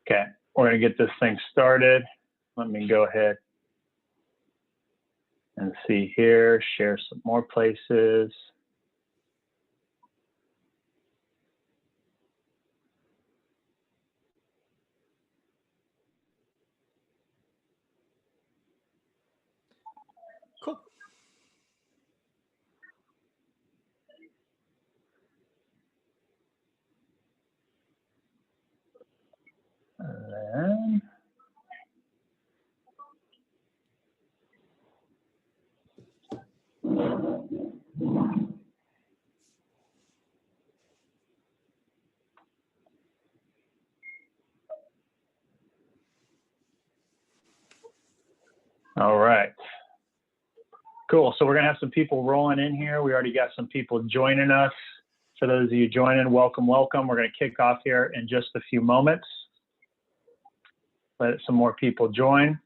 Okay, we're gonna get this thing started. Let me go ahead and see here, share some more places. Cool. And then all right. Cool. So we're going to have some people rolling in here. We already got some people joining us. For those of you joining, welcome, welcome. We're going to kick off here in just a few moments. Let some more people join.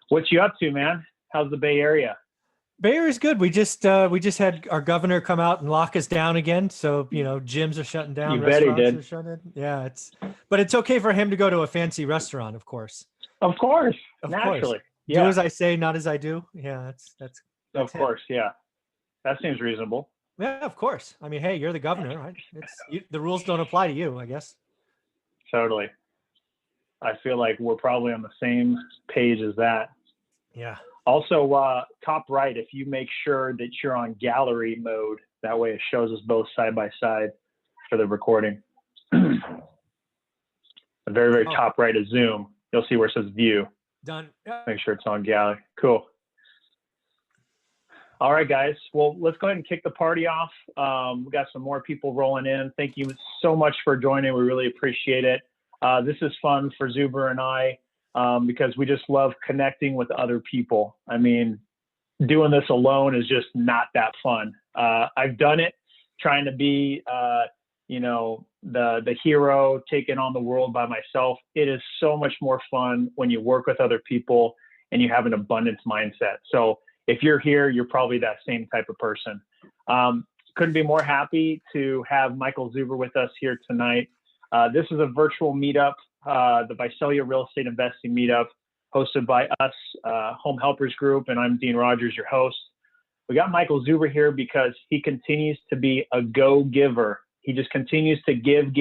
What you up to, man? How's the Bay Area? Bay Area is good. We just had our governor come out and lock us down again. So, you know, gyms are shutting down. You bet he did. Are shutting. Yeah, but it's okay for him to go to a fancy restaurant, of course. Of course. Naturally. Yeah. Do as I say, not as I do. Yeah, that's of course. Him. Yeah. That seems reasonable. Yeah, of course. I mean, hey, you're the governor, right? The rules don't apply to you, I guess. Totally. I feel like we're probably on the same page as that. Yeah. Also, top right, if you make sure that you're on gallery mode, that way it shows us both side by side for the recording. The very, very top right of Zoom, you'll see where it says view. Done. Make sure it's on gallery. Cool. All right, guys. Well, let's go ahead and kick the party off. We got some more people rolling in. Thank you so much for joining. We really appreciate it. This is fun for Zuber and I because we just love connecting with other people. I mean, doing this alone is just not that fun. I've done it trying to be, you know, the hero taking on the world by myself. It is so much more fun when you work with other people and you have an abundance mindset. So if you're here, you're probably that same type of person. Couldn't be more happy to have Michael Zuber with us here tonight. This is a virtual meetup, the Visalia Real Estate Investing Meetup, hosted by us, Home Helpers Group, and I'm Dean Rogers, your host. We got Michael Zuber here because he continues to be a go-giver. He just continues to give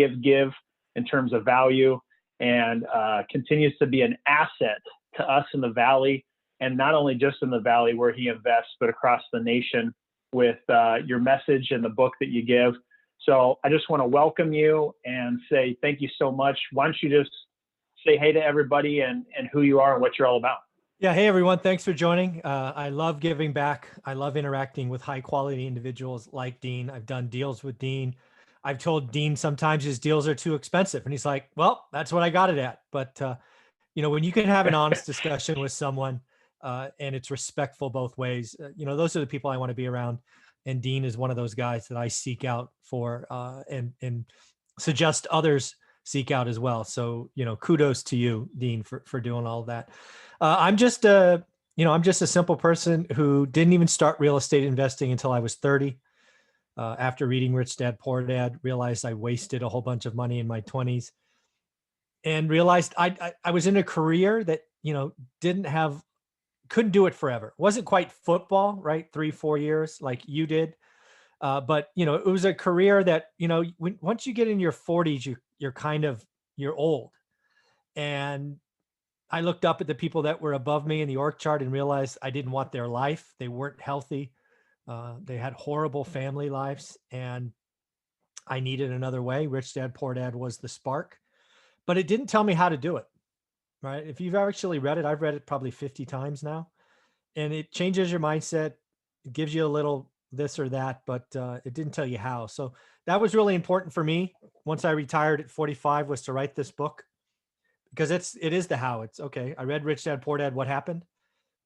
in terms of value and continues to be an asset to us in the Valley, and not only just in the Valley where he invests, but across the nation with your message and the book that you give. So I just want to welcome you and say thank you so much. Why don't you just say hey to everybody and who you are and what you're all about. Yeah. Hey, everyone. Thanks for joining. I love giving back. I love interacting with high quality individuals like Dean. I've done deals with Dean. I've told Dean sometimes his deals are too expensive. And he's like, well, that's what I got it at. But, you know, when you can have an honest discussion with someone and it's respectful both ways, you know, those are the people I want to be around. And Dean is one of those guys that I seek out for and suggest others seek out as well. So, you know, kudos to you, Dean, for doing all of that. I'm just a simple person who didn't even start real estate investing until I was 30. After reading Rich Dad, Poor Dad, realized I wasted a whole bunch of money in my 20s and realized I was in a career that, you know, couldn't do it forever. It wasn't quite football, right? 3-4 years like you did. But, you know, it was a career that, you know, once you get in your 40s, you're old. And I looked up at the people that were above me in the org chart and realized I didn't want their life. They weren't healthy. They had horrible family lives, and I needed another way. Rich Dad, Poor Dad was the spark, but it didn't tell me how to do it, right? If you've actually read it, I've read it probably 50 times now, and it changes your mindset. It gives you a little this or that, but it didn't tell you how. So that was really important for me. Once I retired at 45 was to write this book, because it is the how. It's okay. I read Rich Dad, Poor Dad. What happened?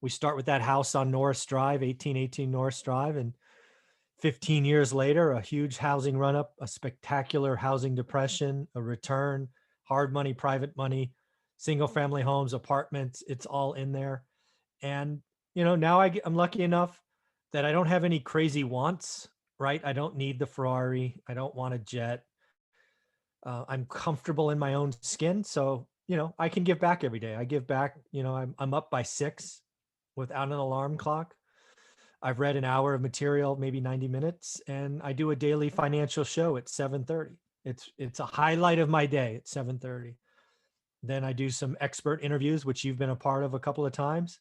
We start with that house on Norris Drive, 1818 Norris Drive. And 15 years later, a huge housing run up, a spectacular housing depression, a return, hard money, private money, single family homes, apartments. It's all in there. And, you know, now I'm lucky enough that I don't have any crazy wants, right? I don't need the Ferrari. I don't want a jet. I'm comfortable in my own skin. So, I can give back every day. I give back, I'm up by 6 without an alarm clock. I've read an hour of material, maybe 90 minutes, and I do a daily financial show at 7:30. It's a highlight of my day at 7:30. Then I do some expert interviews, which you've been a part of a couple of times,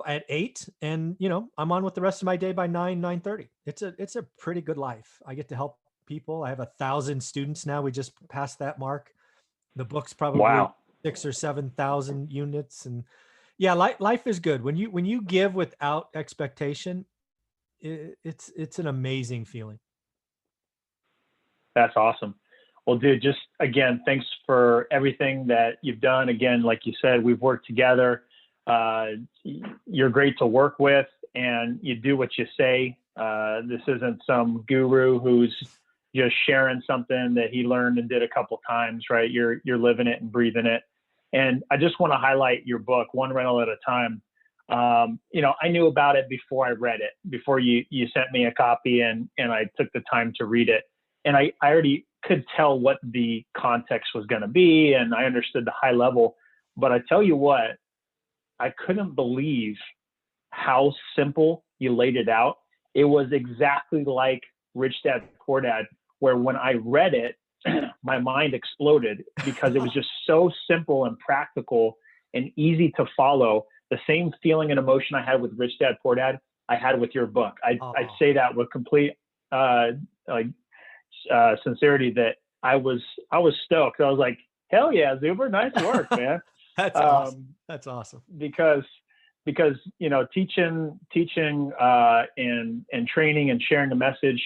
at 8. And, I'm on with the rest of my day by 9:30. It's a pretty good life. I get to help people. I have 1,000 students now. We just passed that mark. The book's probably Wow. 6 or 7,000 units. And yeah, life is good. When you give without expectation, it's an amazing feeling. That's awesome. Well, dude, just again, thanks for everything that you've done. Again, like you said, we've worked together. You're great to work with, and you do what you say. This isn't some guru who's just sharing something that he learned and did a couple times, right? You're living it and breathing it. And I just want to highlight your book, One Rental at a Time. I knew about it before I read it, before you sent me a copy, and I took the time to read it. And I already could tell what the context was going to be, and I understood the high level. But I tell you what, I couldn't believe how simple you laid it out. It was exactly like Rich Dad Poor Dad, where when I read it, my mind exploded because it was just so simple and practical and easy to follow. The same feeling and emotion I had with Rich Dad Poor Dad, I had with your book. I say that with complete sincerity, that I was stoked. I was like, hell yeah, Zuber, nice work, man. That's awesome. That's awesome. Because teaching and training and sharing the message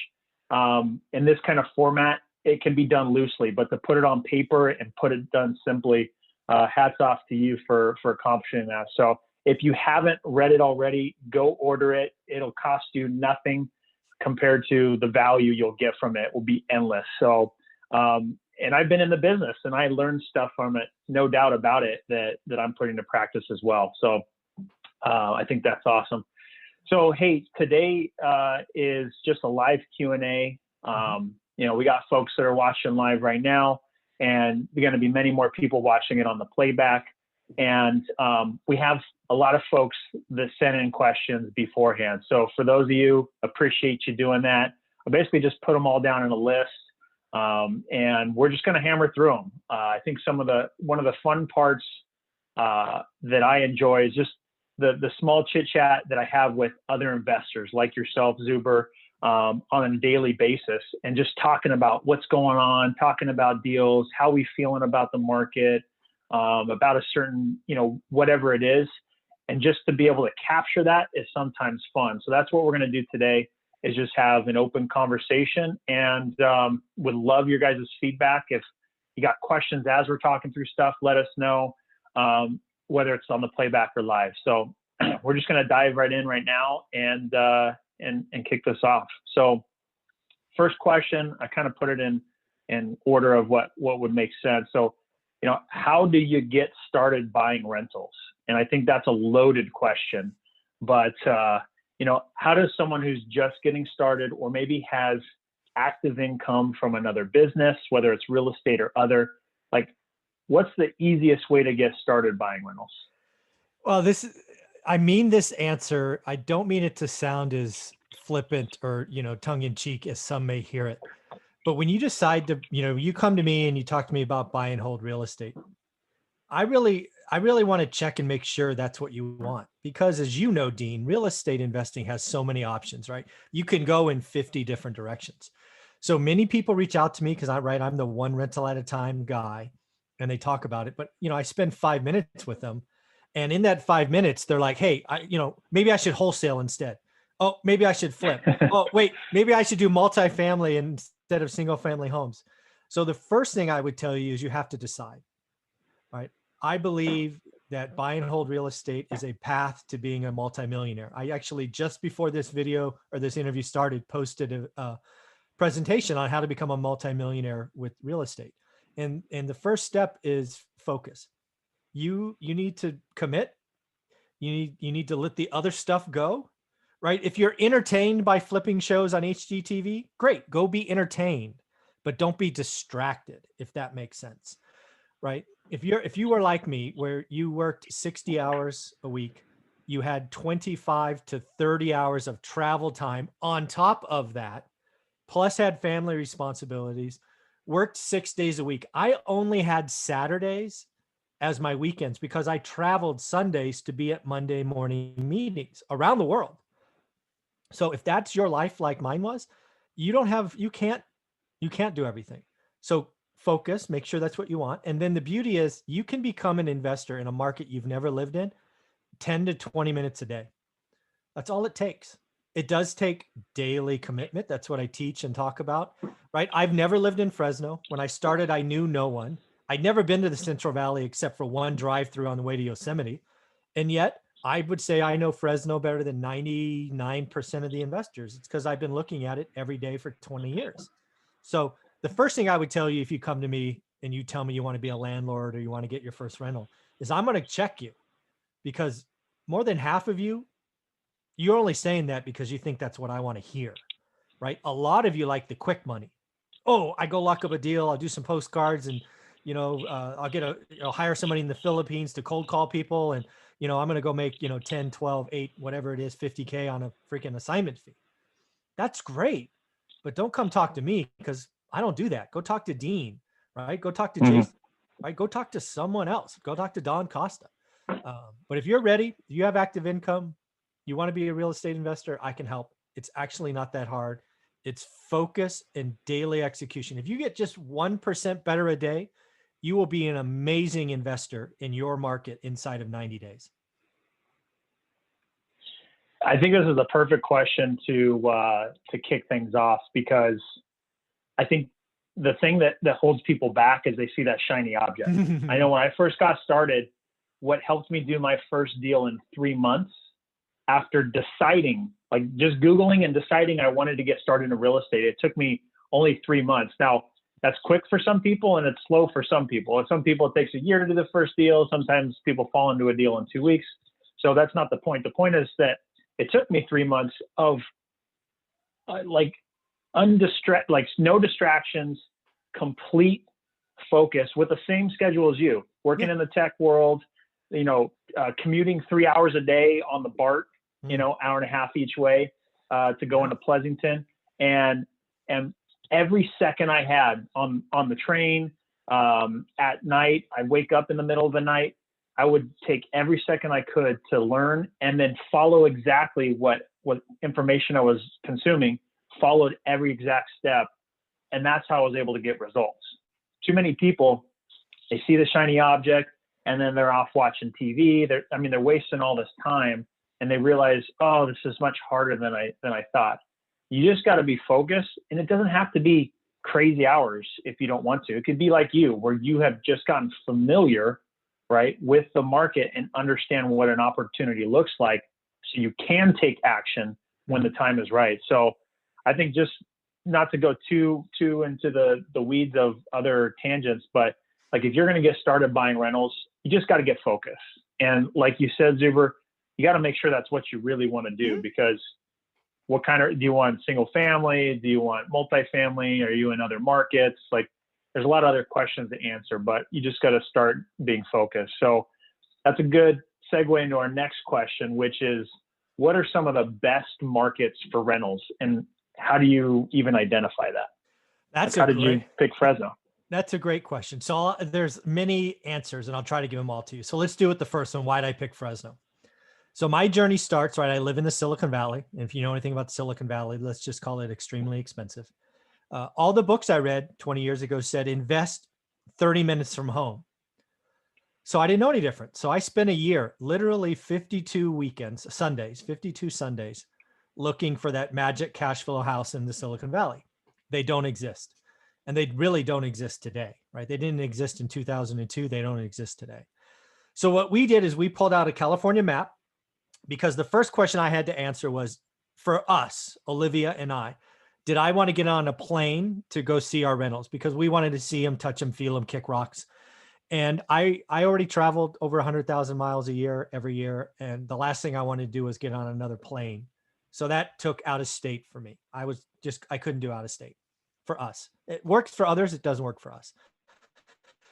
in this kind of format, it can be done loosely, but to put it on paper and put it done simply, hats off to you for accomplishing that. So if you haven't read it already, go order it. It'll cost you nothing compared to the value you'll get from it. Will be endless. So, and I've been in the business and I learned stuff from it, no doubt about it, that I'm putting to practice as well. So I think that's awesome. So, hey, today is just a live Q&A. We got folks that are watching live right now, and there's going to be many more people watching it on the playback. And we have a lot of folks that sent in questions beforehand. So for those of you, appreciate you doing that. I basically just put them all down in a list, and we're just going to hammer through them. I think one of the fun parts that I enjoy is just the small chit chat that I have with other investors like yourself, Zuber, on a daily basis, and just talking about what's going on, talking about deals, how we feeling about the market, about a certain, whatever it is. And just to be able to capture that is sometimes fun. So that's what we're going to do today, is just have an open conversation, and would love your guys' feedback. If you got questions as we're talking through stuff, let us know, whether it's on the playback or live. So we're just going to dive right in right now and kick this off. So first question, I kind of put it in order of what would make sense. So, how do you get started buying rentals? And I think that's a loaded question, but how does someone who's just getting started, or maybe has active income from another business, whether it's real estate or other, what's the easiest way to get started buying rentals? Well, this answer, I don't mean it to sound as flippant or, tongue in cheek as some may hear it. But when you decide to, you come to me and you talk to me about buy and hold real estate, I really want to check and make sure that's what you want. Because as you know, Dean, real estate investing has so many options, right? You can go in 50 different directions. So many people reach out to me because I'm the one rental at a time guy, and they talk about it. But, I spend 5 minutes with them. And in that 5 minutes, they're like, hey, maybe I should wholesale instead. Oh, maybe I should flip. Oh, wait, maybe I should do multifamily instead of single family homes. So the first thing I would tell you is you have to decide, right? I believe that buy and hold real estate is a path to being a multimillionaire. I actually, just before this video or this interview started, posted a presentation on how to become a multimillionaire with real estate. And the first step is focus. You need to commit. You need to let the other stuff go, right? If you're entertained by flipping shows on HGTV, great, go be entertained. but don't be distracted, if that makes sense, right? If you were like me, where you worked 60 hours a week, you had 25 to 30 hours of travel time on top of that, plus had family responsibilities, worked 6 days a week. I only had Saturdays as my weekends because I traveled Sundays to be at Monday morning meetings around the world. So if that's your life like mine was, you can't do everything. So focus, make sure that's what you want. And then the beauty is you can become an investor in a market you've never lived in 10 to 20 minutes a day. That's all it takes. It does take daily commitment. That's what I teach and talk about, right? I've never lived in Fresno. When I started, I knew no one. I'd never been to the Central Valley except for one drive-through on the way to Yosemite. And yet I would say I know Fresno better than 99% of the investors. It's because I've been looking at it every day for 20 years. So the first thing I would tell you if you come to me and you tell me you want to be a landlord or you want to get your first rental is I'm going to check you, because more than half of you, you're only saying that because you think that's what I want to hear, right? A lot of you like the quick money. Oh, I go lock up a deal. I'll do some postcards and, I'll hire somebody in the Philippines to cold call people. And, I'm going to go make, 10, 12, 8, whatever it is, 50K on a freaking assignment fee. That's great. But don't come talk to me because I don't do that. Go talk to Dean, right? Go talk to Jason, right? Go talk to someone else. Go talk to Don Costa. But if you're ready, you have active income, you want to be a real estate investor, I can help. It's actually not that hard. It's focus and daily execution. If you get just 1% better a day, you will be an amazing investor in your market inside of 90 days. I think this is the perfect question to kick things off, because I think the thing that holds people back is they see that shiny object. I know when I first got started, what helped me do my first deal in 3 months after deciding, like just Googling and deciding I wanted to get started in real estate, it took me only 3 months. Now, that's quick for some people and it's slow for some people. And some people, it takes a year to do the first deal. Sometimes people fall into a deal in 2 weeks. So that's not the point. The point is that it took me 3 months of no distractions, complete focus with the same schedule as you, working in the tech world, commuting 3 hours a day on the BART, hour and a half each way to go into Pleasanton. And every second I had on the train at night, I wake up in the middle of the night, I would take every second I could to learn and then follow exactly what information I was consuming, followed every exact step. And that's how I was able to get results. Too many people, they see the shiny object and then they're off watching TV. They're wasting all this time and they realize, oh, this is much harder than I thought. You just got to be focused, and it doesn't have to be crazy hours if you don't want to. It could be like you, where you have just gotten familiar, right, with the market and understand what an opportunity looks like so you can take action when the time is right. So I think, just not to go too into the weeds of other tangents, but like if you're going to get started buying rentals, you just got to get focused. And like you said, Zuber, you got to make sure that's what you really want to do, because what kind of, do you want single family? Do you want multifamily? Are you in other markets? Like there's a lot of other questions to answer, but you just got to start being focused. So that's a good segue into our next question, which is, what are some of the best markets for rentals, and how do you even identify that? How did you pick Fresno? That's a great question. So there's many answers and I'll try to give them all to you. So let's do it the first one. Why did I pick Fresno? So my journey starts, right? I live in the Silicon Valley. And if you know anything about Silicon Valley, let's just call it extremely expensive. All the books I read 20 years ago said invest 30 minutes from home. So I didn't know any different. So I spent a year, literally 52 Sundays, looking for that magic cash flow house in the Silicon Valley. They don't exist. And they really don't exist today, right? They didn't exist in 2002. They don't exist today. So what we did is we pulled out a California map, because the first question I had to answer was, for us, Olivia and I, did I want to get on a plane to go see our rentals? Because we wanted to see them, touch them, feel them, kick rocks. And I already traveled over 100,000 miles a year, every year. And the last thing I wanted to do was get on another plane. So that took out of state for me. I couldn't do out of state. for us. It works for others. It doesn't work for us.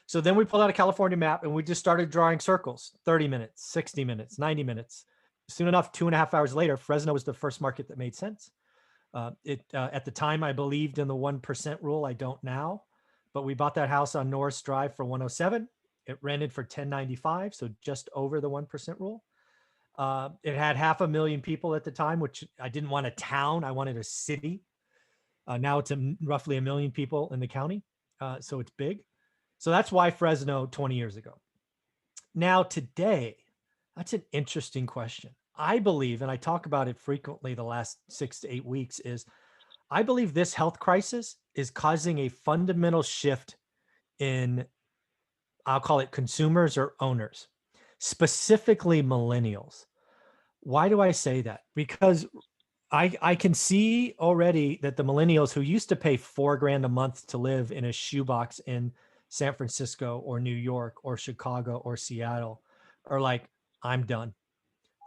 So then we pulled out a California map and we just started drawing circles, 30 minutes, 60 minutes, 90 minutes. Soon enough, 2.5 hours later, Fresno was the first market that made sense. At the time, I believed in the 1% rule. I don't now, but we bought that house on Norris Drive for 107. It rented for 1095, so just over the 1% rule. It had 500,000 people at the time, which I didn't want a town. I wanted a city. Now it's roughly 1 million people in the county, so it's big. So that's why Fresno 20 years ago. Now today, that's an interesting question. I believe, and I talk about it frequently the last 6 to 8 weeks, is I believe this health crisis is causing a fundamental shift in, I'll call it consumers or owners, specifically millennials. Why do I say that? Because I can see already that the millennials who used to pay $4,000 a month to live in a shoebox in San Francisco or New York or Chicago or Seattle are like, I'm done.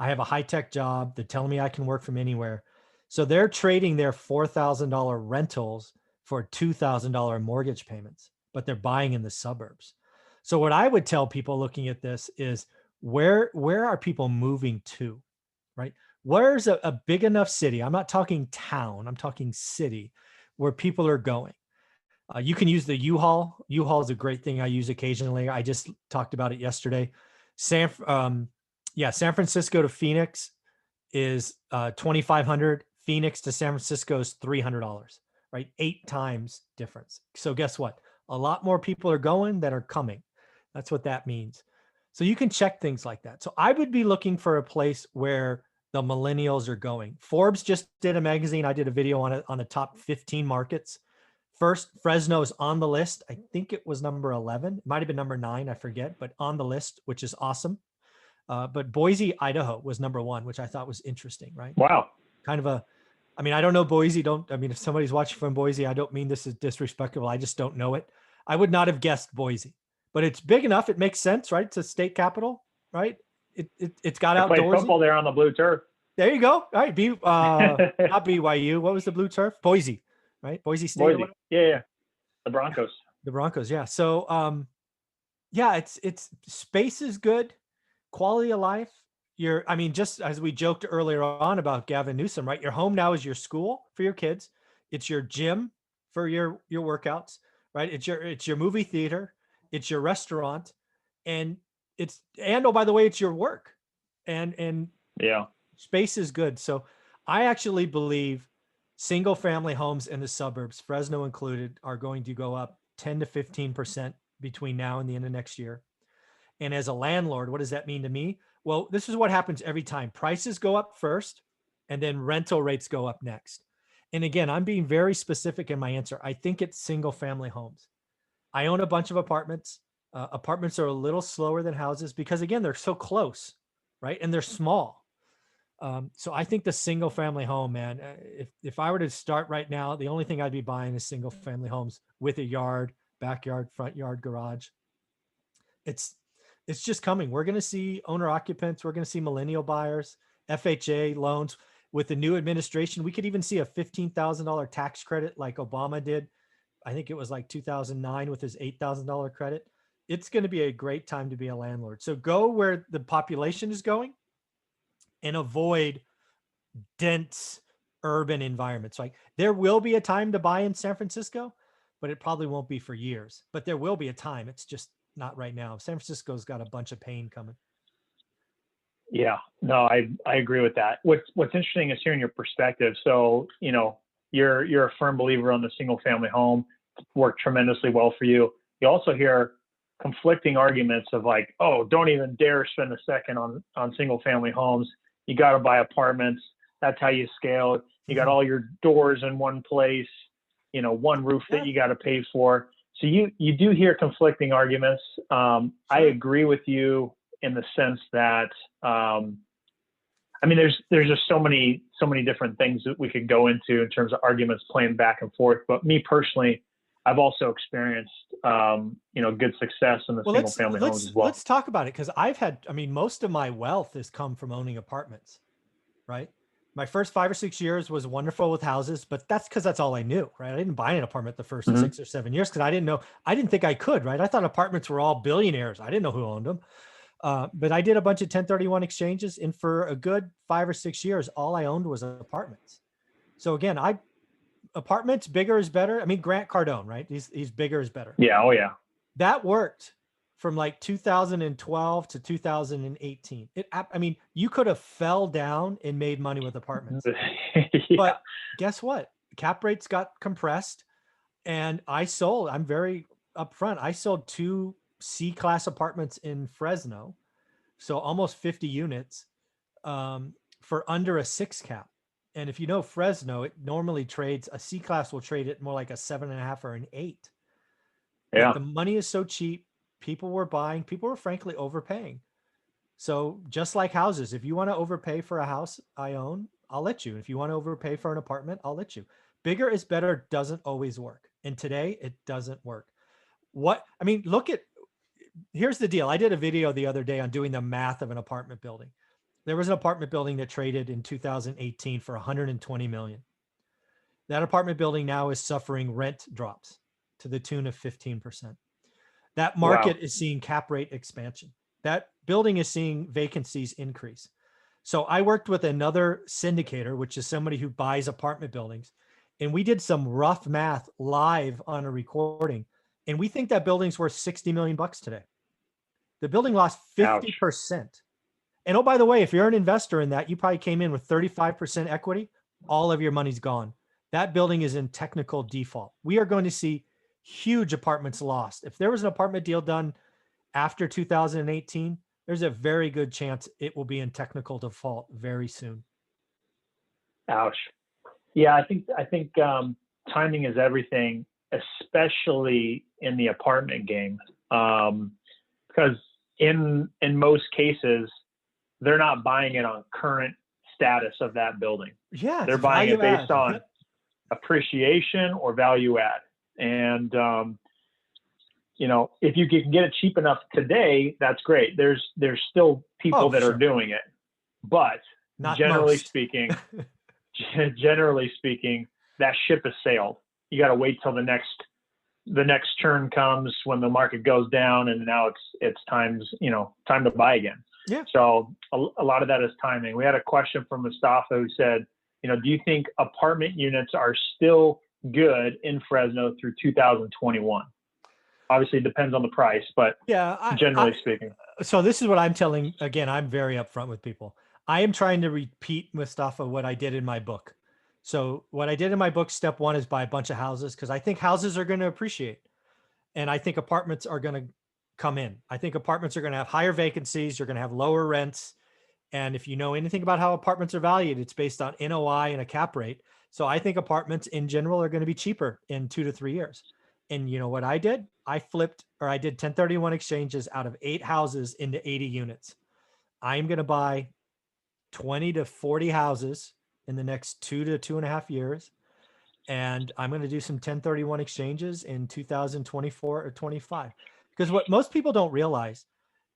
I have a high-tech job. They're telling me I can work from anywhere. So they're trading their $4,000 rentals for $2,000 mortgage payments, but they're buying in the suburbs. So what I would tell people looking at this is where are people moving to, right? Where's a big enough city? I'm not talking town. I'm talking city where people are going. You can use the U-Haul. U-Haul is a great thing I use occasionally. I just talked about it yesterday. San Francisco to Phoenix is $2,500. Phoenix to San Francisco is $300, right? 8 times difference. So guess what? A lot more people are going than are coming. That's what that means. So you can check things like that. So I would be looking for a place where the millennials are going. Forbes just did a magazine. I did a video on it on the top 15 markets. First, Fresno is on the list. I think it was number 11. It might have been number 9. I forget, but on the list, which is awesome. But Boise, Idaho was number 1, which I thought was interesting, right? Wow. Kind of I don't know Boise. If somebody's watching from Boise, I don't mean this is disrespectful. I just don't know it. I would not have guessed Boise, but it's big enough. It makes sense, right? It's a state capital, right? It's got outdoorsy. I played football there on the blue turf. There you go. All right. Not BYU. What was the blue turf? Boise, right? Boise State. Boise. Yeah. The Broncos. The Broncos. Yeah. So, it's space is good. Quality of life. Just as we joked earlier on about Gavin Newsom, right? Your home now is your school for your kids. It's your gym for your workouts, right? It's your movie theater. It's your restaurant. And oh, by the way, it's your work. And yeah, space is good. So I actually believe single family homes in the suburbs, Fresno included, are going to go up 10 to 15% between now and the end of next year. And as a landlord, what does that mean to me? Well, this is what happens every time. Prices go up first, and then rental rates go up next. And again, I'm being very specific in my answer. I think it's single family homes. I own a bunch of apartments. Apartments are a little slower than houses because, again, they're so close, right? And they're small. So I think the single family home, man, if I were to start right now, the only thing I'd be buying is single family homes with a yard, backyard, front yard, garage. It's just coming. We're going to see owner occupants. We're going to see millennial buyers, FHA loans. With the new administration, we could even see a $15,000 tax credit like Obama did. I think it was like 2009 with his $8,000 credit. It's going to be a great time to be a landlord. So go where the population is going and avoid dense urban environments. Like there will be a time to buy in San Francisco, but it probably won't be for years. But there will be a time. It's just not right now. San Francisco's got a bunch of pain coming. Yeah, no, I agree with that. What's interesting is hearing your perspective. So, you're a firm believer on the single family home. It's worked tremendously well for you. You also hear conflicting arguments of like, oh, don't even dare spend a second on single family homes. You got to buy apartments. That's how you scale. You got all your doors in one place, one roof that you got to pay for. So you do hear conflicting arguments. Sure. I agree with you in the sense that, there's just so many different things that we could go into in terms of arguments playing back and forth. But me personally, I've also experienced, good success in the single family homes as well. Let's talk about it. Cause I've had, most of my wealth has come from owning apartments, right? My first 5 or 6 years was wonderful with houses, but that's because that's all I knew, right? I didn't buy an apartment the first Mhm. 6 or 7 years because I didn't think I could, right? I thought apartments were all billionaires. I didn't know who owned them. But I did a bunch of 1031 exchanges, and for a good 5 or 6 years, all I owned was apartments. So again, apartments, bigger is better. I mean, Grant Cardone, right? He's bigger is better. Yeah. Oh yeah. That worked from like 2012 to 2018. I mean, you could have fell down and made money with apartments. Yeah. But guess what? Cap rates got compressed, and I'm very upfront. I sold 2 C-class apartments in Fresno, so almost 50 units, for under a 6 cap. And if you know Fresno, it normally trades, a C-class will trade it more like a 7.5 or an 8. But Yeah. the money is so cheap, people were frankly overpaying. So just like houses, if you want to overpay for a house I own, I'll let you. If you want to overpay for an apartment, I'll let you. Bigger is better doesn't always work. And today it doesn't work. Here's the deal. I did a video the other day on doing the math of an apartment building. There was an apartment building that traded in 2018 for 120 million. That apartment building now is suffering rent drops to the tune of 15%. That market Wow. is seeing cap rate expansion. That building is seeing vacancies increase. So I worked with another syndicator, which is somebody who buys apartment buildings. And we did some rough math live on a recording. And we think that building's worth 60 million bucks today. The building lost Ouch. 50%. And oh, by the way, if you're an investor in that, you probably came in with 35% equity, all of your money's gone. That building is in technical default. We are going to see huge apartments lost. If there was an apartment deal done after 2018, there's a very good chance it will be in technical default very soon. Ouch. Yeah, I think timing is everything, especially in the apartment game, because in most cases they're not buying it on current status of that building. Yeah, it's They're buying it value based add. on Yep. appreciation or value add. And if you can get it cheap enough today, that's great. There's still people that are Sure. doing it, but Not generally most. speaking, that ship has sailed. You got to wait till the next turn comes when the market goes down, and now it's time to buy again. Yeah. So a lot of that is timing. We had a question from Mustafa who said, do you think apartment units are still good in Fresno through 2021? Obviously, it depends on the price, but yeah, generally speaking. So this is what I'm telling. Again, I'm very upfront with people. I am trying to repeat, Mustafa, what I did in my book. So what I did in my book, step one, is buy a bunch of houses because I think houses are going to appreciate. And I think apartments are going to come in. I think apartments are going to have higher vacancies. You're going to have lower rents. And if you know anything about how apartments are valued, it's based on NOI and a cap rate. So I think apartments in general are going to be cheaper in 2 to 3 years. And you know what I did? I did 1031 exchanges out of 8 houses into 80 units. I'm going to buy 20 to 40 houses in the next 2 to 2.5 years. And I'm going to do some 1031 exchanges in 2024 or 25. Because what most people don't realize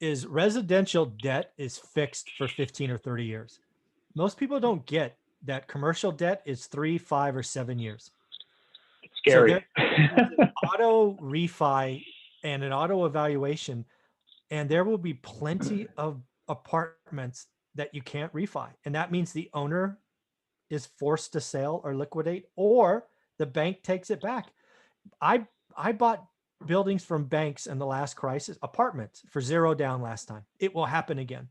is residential debt is fixed for 15 or 30 years. Most people don't get that commercial debt is 3, 5, or 7 years. It's scary. So there's an auto refi and an auto evaluation, and there will be plenty of apartments that you can't refi. And that means the owner is forced to sell or liquidate, or the bank takes it back. I bought buildings from banks in the last crisis, apartments for 0 down last time. It will happen again.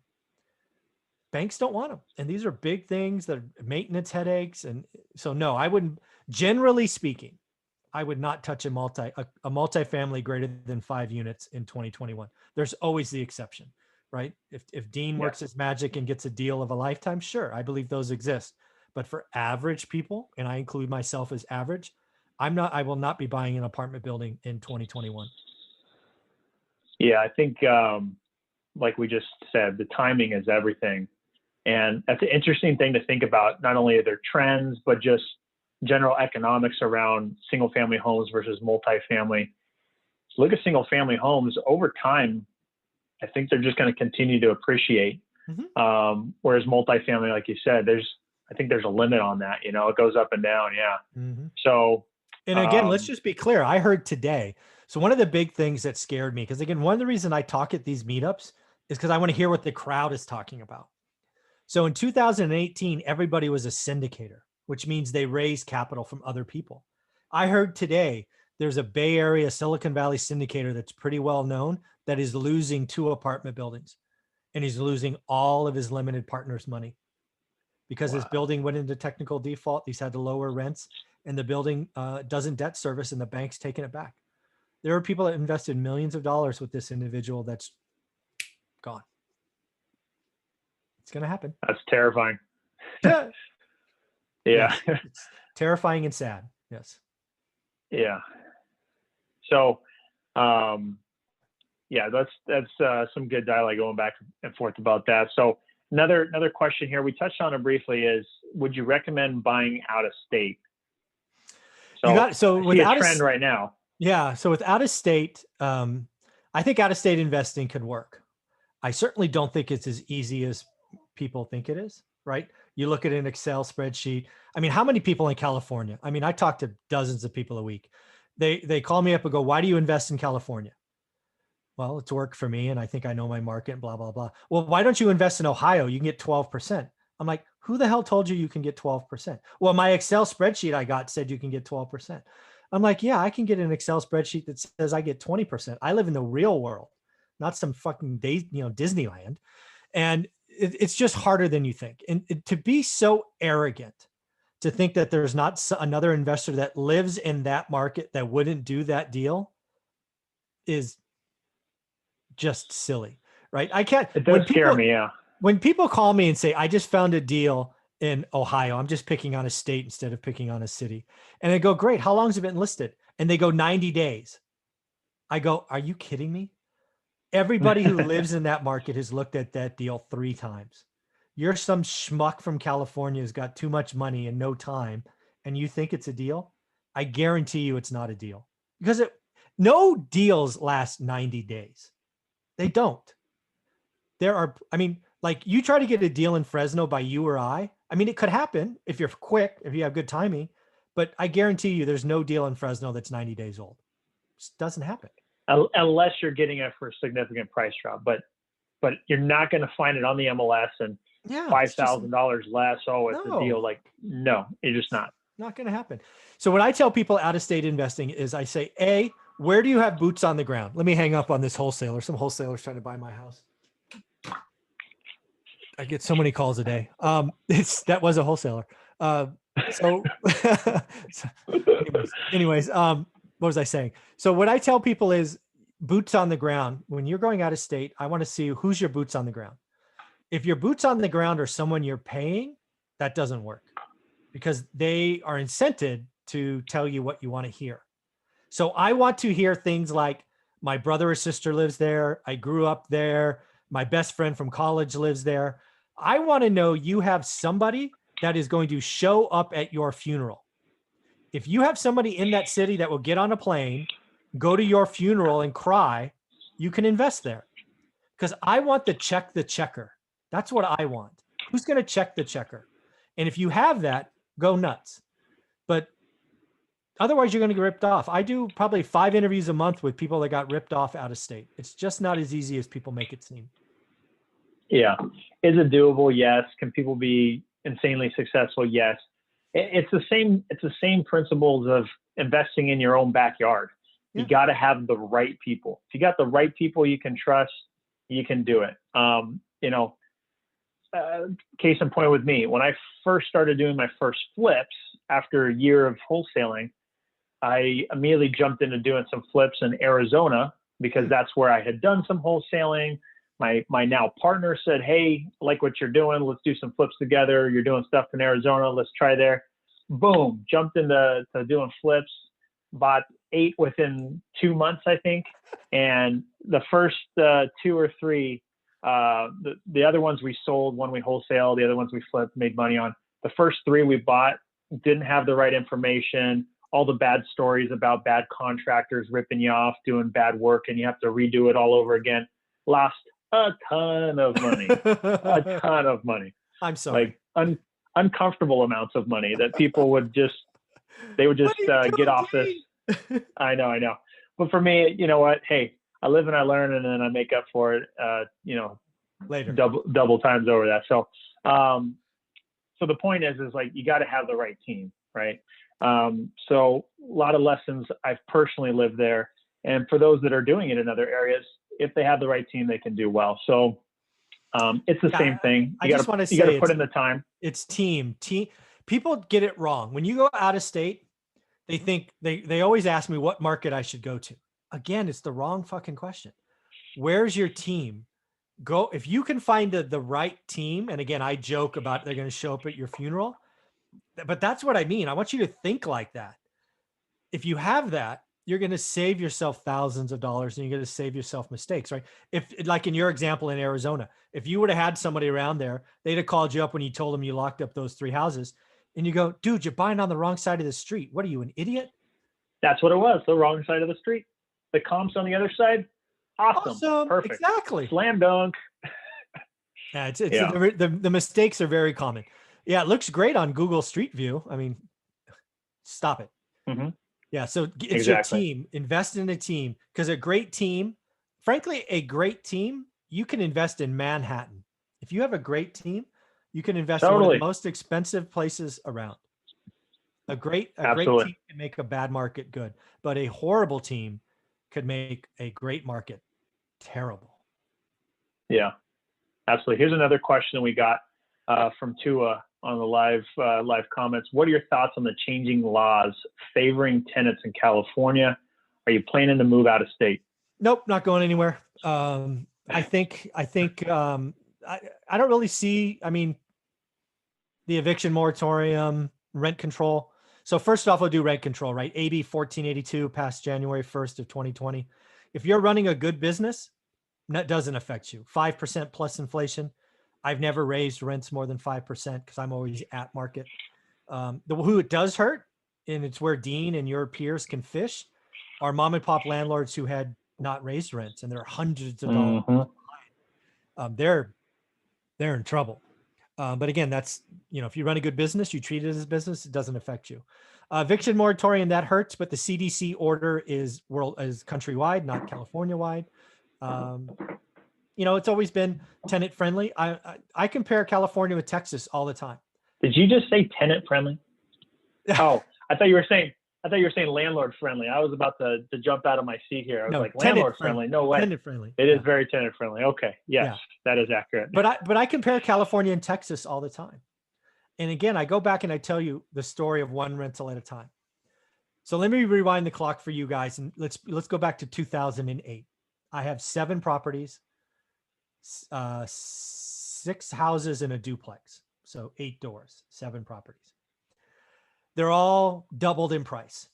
Banks don't want them. And these are big things that are maintenance headaches. And so, no, I wouldn't, generally speaking, I would not touch a multifamily greater than 5 units in 2021. There's always the exception, right? If Dean works his magic and gets a deal of a lifetime, sure, I believe those exist. But for average people, and I include myself as average, I will not be buying an apartment building in 2021. Yeah, I think, like we just said, the timing is everything. And that's an interesting thing to think about. Not only are there trends, but just general economics around single family homes versus multifamily. So look at single family homes over time. I think they're just going to continue to appreciate. Mm-hmm. Whereas multifamily, like you said, there's I think there's a limit on that. You know, it goes up and down. Yeah. Mm-hmm. So, and again, let's just be clear. I heard today. So one of the big things that scared me, because again, one of the reasons I talk at these meetups is because I want to hear what the crowd is talking about. So in 2018, everybody was a syndicator, which means they raised capital from other people. I heard today there's a Bay Area, Silicon Valley syndicator that's pretty well known that is losing 2 apartment buildings, and he's losing all of his limited partners' money because his building went into technical default. He's had to lower rents, and the building doesn't debt service, and the bank's taking it back. There are people that invested millions of dollars with this individual that's gone. It's going to happen. That's terrifying. Yeah. Yes, it's terrifying and sad. Yes. Yeah. So, yeah, that's some good dialogue going back and forth about that. So another question here, we touched on it briefly, is would you recommend buying out of state? So with a trend right now. Yeah. So with out of state, I think out of state investing could work. I certainly don't think it's as easy as people think it is, right? You look at an Excel spreadsheet. I mean, how many people in California? I mean, I talk to dozens of people a week. They call me up and go, why do you invest in California? Well, it's worked for me, and I think I know my market, blah, blah, blah. Well, why don't you invest in Ohio? You can get 12%. I'm like, who the hell told you can get 12%? Well, my Excel spreadsheet I got said you can get 12%. I'm like, yeah, I can get an Excel spreadsheet that says I get 20%. I live in the real world, not some fucking Disneyland. And it's just harder than you think. And to be so arrogant to think that there's not another investor that lives in that market that wouldn't do that deal is just silly, right? I can't. It does scare me, yeah. When people call me and say, I just found a deal in Ohio, I'm just picking on a state instead of picking on a city. And I go, great, how long has it been listed? And they go 90 days. I go, are you kidding me? Everybody who lives in that market has looked at that deal 3 times. You're some schmuck from California who's got too much money and no time, and you think it's a deal? I guarantee you it's not a deal, because no deals last 90 days. They don't. There are, I mean, like you try to get a deal in Fresno by you or I mean, it could happen if you're quick, if you have good timing, but I guarantee you there's no deal in Fresno that's 90 days old. It just doesn't happen. Unless you're getting it for a significant price drop, but you're not going to find it on the MLS and $5,000 less. Oh, it's a deal. Like, no, you're just not going to happen. So when I tell people out of state investing is I say, A, where do you have boots on the ground? Let me hang up on this wholesaler. Some wholesalers trying to buy my house. I get so many calls a day. That was a wholesaler. Anyways, what was I saying? So what I tell people is boots on the ground. When you're going out of state, I want to see who's your boots on the ground. If your boots on the ground are someone you're paying, that doesn't work because they are incented to tell you what you want to hear. So I want to hear things like my brother or sister lives there. I grew up there. My best friend from college lives there. I want to know you have somebody that is going to show up at your funeral. If you have somebody in that city that will get on a plane, go to your funeral and cry, you can invest there. Because I want to check the checker. That's what I want. Who's going to check the checker? And if you have that, go nuts. But otherwise, you're going to get ripped off. I do probably 5 interviews a month with people that got ripped off out of state. It's just not as easy as people make it seem. Yeah. Is it doable? Yes. Can people be insanely successful? Yes. It's the same principles of investing in your own backyard. Yeah. You got to have the right people. If you got the right people you can trust, you can do it. Case in point with me, when I first started doing my first flips after a year of wholesaling, I immediately jumped into doing some flips in Arizona because that's where I had done some wholesaling. My now partner said, hey, I like what you're doing. Let's do some flips together. You're doing stuff in Arizona. Let's try there. Boom, jumped into doing flips, bought 8 within 2 months, I think. And the first 2 or 3, the other ones we sold, one we wholesaled, the other ones we flipped, made money on. The first 3 we bought didn't have the right information, all the bad stories about bad contractors ripping you off, doing bad work, and you have to redo it all over again. Lost a ton of money, a ton of money. I'm sorry. Like uncomfortable amounts of money that people would just get off this. I know. But for me, you know what? Hey, I live and I learn, and then I make up for it, Later. double times over that. So, so the point is like, you got to have the right team, right? So a lot of lessons I've personally lived there. And for those that are doing it in other areas, if they have the right team, they can do well. So it's the same thing. You got to put in the time. It's team. People get it wrong. When you go out of state, they think they always ask me what market I should go to. Again, it's the wrong fucking question. Where's your team? Go, if you can find the right team. And again, I joke about they're going to show up at your funeral, but that's what I mean. I want you to think like that. If you have that, you're going to save yourself thousands of dollars, and you're going to save yourself mistakes, right? If, like in your example in Arizona, if you would have had somebody around there, they'd have called you up when you told them you locked up those 3 houses, and you go, dude, you're buying on the wrong side of the street. What are you, an idiot? That's what it was. The wrong side of the street. The comps on the other side. Awesome. Perfect. Exactly. Slam dunk. Yeah, the mistakes are very common. Yeah, it looks great on Google Street View. I mean, stop it. Mm-hmm. Yeah, so it's your team. Invest in a team, because a great team, frankly, you can invest in Manhattan. If you have a great team, you can invest in one of the most expensive places around. A great team can make a bad market good, but a horrible team could make a great market terrible. Yeah, absolutely. Here's another question we got from Tua on the live comments. What are your thoughts on the changing laws favoring tenants in California? Are you planning to move out of state? Nope, not going anywhere. I think I don't really see, I mean, the eviction moratorium, rent control. So first off, I'll do rent control, right? AB 1482 passed January 1st of 2020. If you're running a good business, that doesn't affect you. 5% plus inflation. I've never raised rents more than 5% because I'm always at market. Who it does hurt, and it's where Dean and your peers can fish, are mom and pop landlords who had not raised rents, and there are hundreds of dollars. Mm-hmm. They're in trouble. But again, that's, if you run a good business, you treat it as a business, it doesn't affect you. Eviction moratorium, that hurts, but the CDC order is countrywide, not California wide. It's always been tenant friendly. I compare California with Texas all the time. Did you just say tenant friendly? Oh, I thought you were saying landlord friendly. I was about to jump out of my seat here. I was like, landlord friendly? No way. Tenant friendly. It is very tenant friendly. Okay. Yes, that is accurate. But I compare California and Texas all the time. And again, I go back and I tell you the story of one rental at a time. So let me rewind the clock for you guys, and let's go back to 2008. I have 7 properties, 6 houses and a duplex. So 8 doors, 7 properties. They're all doubled in price.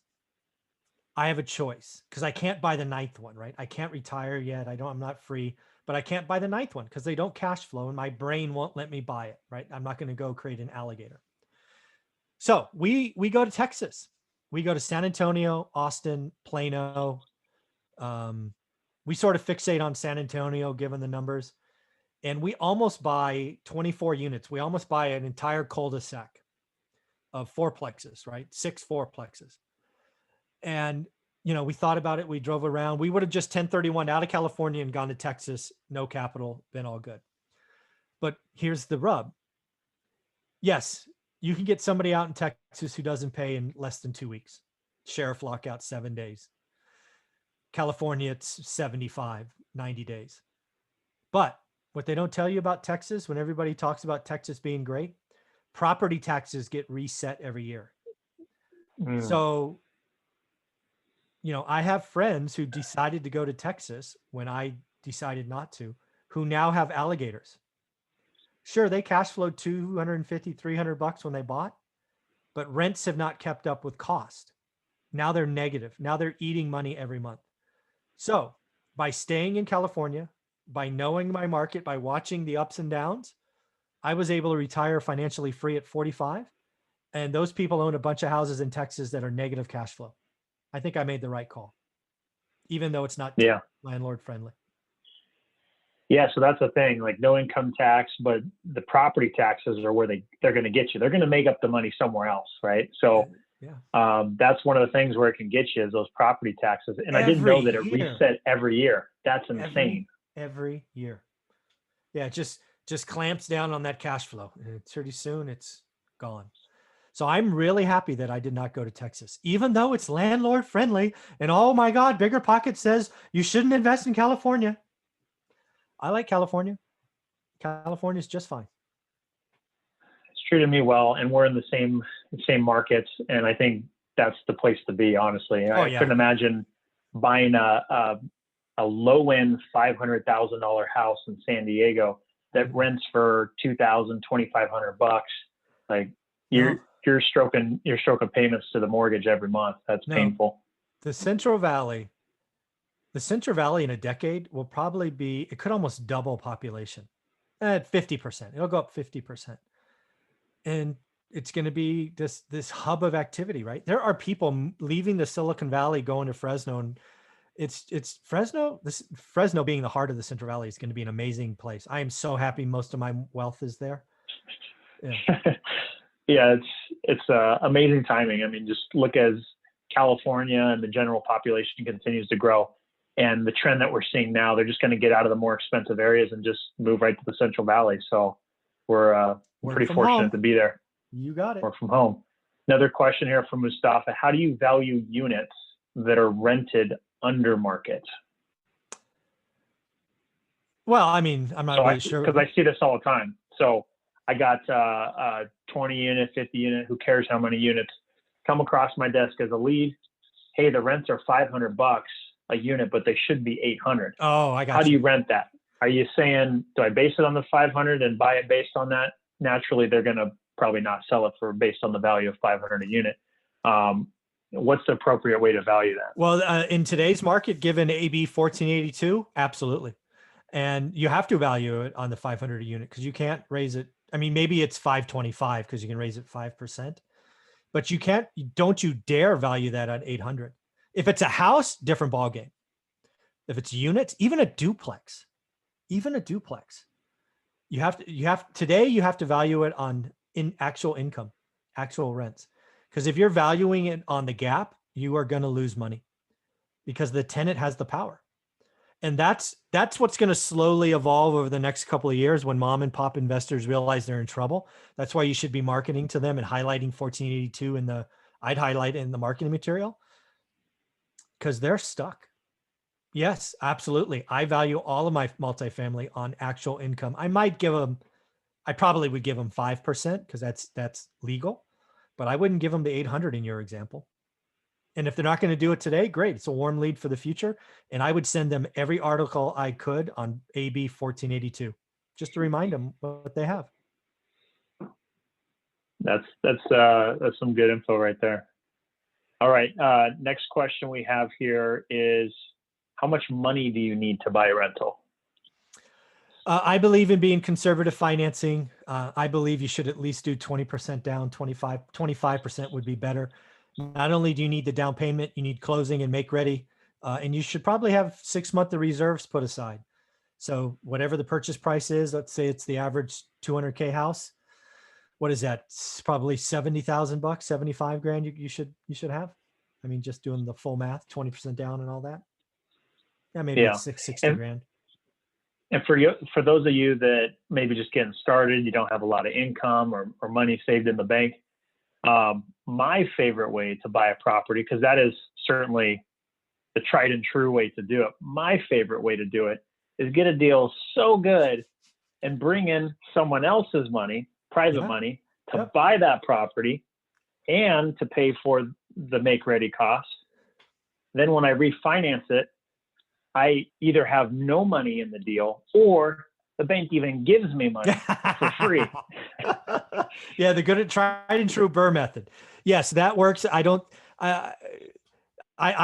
I have a choice because I can't buy the 9th one, right? I can't retire yet. I'm not free, but I can't buy the 9th one because they don't cash flow and my brain won't let me buy it, right? I'm not going to go create an alligator. So we go to Texas. We go to San Antonio, Austin, Plano. We sort of fixate on San Antonio given the numbers, and we almost buy 24 units. We almost buy an entire cul-de-sac of 4plexes, right? 6 4plexes. And, we thought about it. We drove around. We would have just 1031 out of California and gone to Texas, no capital, been all good. But here's the rub. Yes, you can get somebody out in Texas who doesn't pay in less than 2 weeks. Sheriff lockout, 7 days. California, it's 75, 90 days. But what they don't tell you about Texas, when everybody talks about Texas being great, property taxes get reset every year. So, I have friends who decided to go to Texas when I decided not to, who now have alligators. Sure, they cash flowed $250, $300 when they bought, but rents have not kept up with cost. Now they're negative. Now they're eating money every month. So by staying in California, by knowing my market, by watching the ups and downs, I was able to retire financially free at 45. And those people own a bunch of houses in Texas that are negative cash flow. I think I made the right call, even though it's not landlord friendly. Yeah, so that's the thing, like no income tax, but the property taxes are where they're going to get you. They're going to make up the money somewhere else, right? So Yeah. that's one of the things where it can get you is those property taxes. And I didn't Every know that it year. reset every year. That's insane. Every year. Yeah, just clamps down on that cash flow. And pretty soon it's gone. So I'm really happy that I did not go to Texas, even though it's landlord friendly. And oh my God, Bigger Pocket says you shouldn't invest in California. I like California. California is just fine. It's treated me well, and we're in the same markets, and I think that's the place to be. Honestly, Oh I yeah. couldn't imagine buying a low end $500,000 house in San Diego that rents for $2,000, $2,500. Like No. you're stroking payments to the mortgage every month. That's painful. The Central Valley in a decade will probably be, it could almost double population at 50%. It'll go up 50%. And it's going to be this hub of activity, right? There are people leaving the Silicon Valley, going to Fresno, and it's Fresno. Fresno being the heart of the Central Valley is going to be an amazing place. I am so happy most of my wealth is there. Yeah. Yeah, it's amazing timing. I mean, just look as California and the general population continues to grow, and the trend that we're seeing now, they're just going to get out of the more expensive areas and just move right to the Central Valley. So we're pretty fortunate to be there. You got it. Work from home. Another question here from Mustafa: how do you value units that are rented under market? Well, I mean, I'm not really sure, because I see this all the time. So I got a 20 unit, 50 unit, who cares how many units, come across my desk as a lead. Hey, the rents are $500 a unit, but they should be 800. Oh, I got How do you rent that? Are you saying, do I base it on the 500 and buy it based on that? Naturally, they're going to probably not sell it for based on the value of 500 a unit. What's the appropriate way to value that? Well, in today's market, given AB 1482, absolutely. And you have to value it on the 500 a unit because you can't raise it. I mean, maybe it's 525 because you can raise it 5%, but you can't, don't you dare value that at 800. If it's a house, different ballgame. If it's units, even a duplex, you have to value it on actual income, actual rents. Because if you're valuing it on the gap, you are going to lose money because the tenant has the power. And that's what's going to slowly evolve over the next couple of years when mom and pop investors realize they're in trouble. That's why you should be marketing to them and highlighting 1482 I'd highlight in the marketing material because they're stuck. Yes, absolutely. I value all of my multifamily on actual income. I probably would give them 5% because that's legal, but I wouldn't give them the 800 in your example. And if they're not going to do it today, great. It's a warm lead for the future. And I would send them every article I could on AB 1482, just to remind them what they have. That's some good info right there. All right. Next question we have here is, how much money do you need to buy a rental? I believe in being conservative financing. I believe you should at least do 20% down, 25% would be better. Not only do you need the down payment, you need closing and make ready. And you should probably have 6 months of reserves put aside. So whatever the purchase price is, let's say it's the average 200K house. What is that? It's probably $70,000, 75 grand you should have. I mean, just doing the full math, 20% down and all that. Yeah, maybe it's 60 grand. And for those of you that maybe just getting started, you don't have a lot of income or money saved in the bank, my favorite way to buy a property, because that is certainly the tried and true way to do it. My favorite way to do it is get a deal so good and bring in someone else's money, private money, to buy that property and to pay for the make ready costs. Then when I refinance it, I either have no money in the deal or the bank even gives me money for free. Yeah, the good tried and true Burr method. Yes, that works. I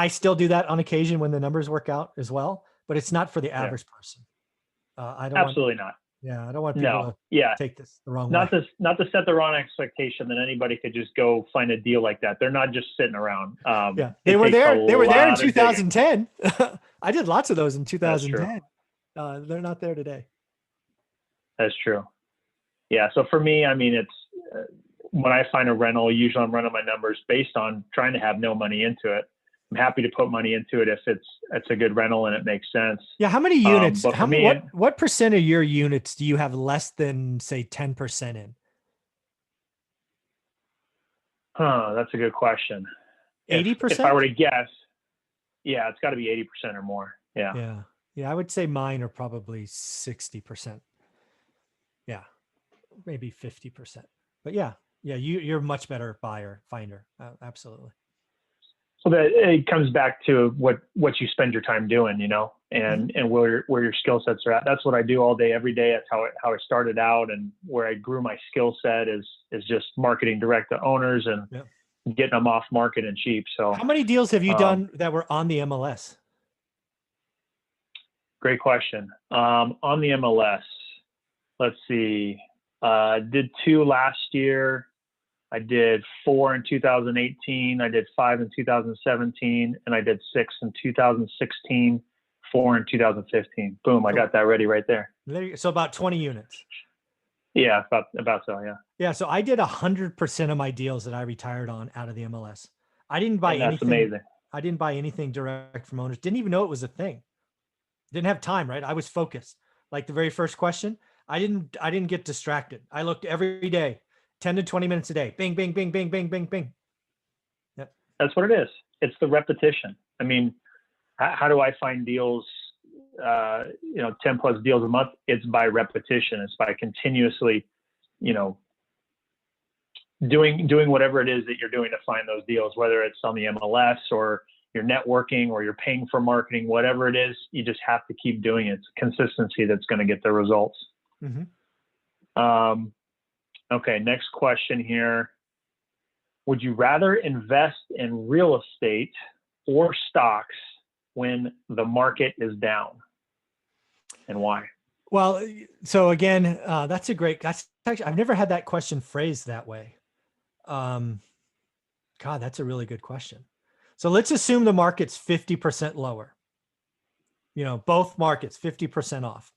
still do that on occasion when the numbers work out as well, but it's not for the average person. I don't Absolutely not. Yeah, I don't want people to take this the wrong way. Not to set the wrong expectation that anybody could just go find a deal like that. They're not just sitting around. Yeah, they were there. They were there in 2010. I did lots of those in 2010. They're not there today. That's true. Yeah. So for me, I mean, it's when I find a rental, usually I'm running my numbers based on trying to have no money into it. I'm happy to put money into it if it's a good rental and it makes sense. Yeah. How many units, But for me, what percent of your units do you have less than, say, 10% in? that's a good question. 80%? If I were to guess, yeah, it's got to be 80% or more. Yeah. Yeah. Yeah. I would say mine are probably 60%. Yeah. Maybe 50%. But yeah. Yeah. You're a much better finder. Absolutely. So that it comes back to what you spend your time doing, and where your skill sets are at. That's what I do all day, every day. That's how I started out, and where I grew my skill set is just marketing direct to owners and getting them off market and cheap. So how many deals have you done that were on the MLS? Great question. On the MLS, let's see. Did 2 last year. I did 4 in 2018. I did 5 in 2017, and I did 6 in 2016, 4 in 2015. Boom! I got that ready right there. So about 20 units. Yeah, about so. Yeah. Yeah. So I did 100% of my deals that I retired on out of the MLS. I didn't buy anything. That's amazing. I didn't buy anything direct from owners. Didn't even know it was a thing. Didn't have time. Right. I was focused. Like the very first question, I didn't get distracted. I looked every day. 10 to 20 minutes a day. Bing, bing, bing, bing, bing, bing, bing. Yep. That's what it is. It's the repetition. I mean, how do I find deals, 10 plus deals a month? It's by repetition. It's by continuously, doing whatever it is that you're doing to find those deals, whether it's on the MLS or you're networking or you're paying for marketing, whatever it is, you just have to keep doing it. It's consistency that's going to get the results. Mm-hmm. Okay, next question here. Would you rather invest in real estate or stocks when the market is down, and why? Well, so again, that's actually, I've never had that question phrased that way. God, that's a really good question. So let's assume the market's 50% lower. Both markets 50% off.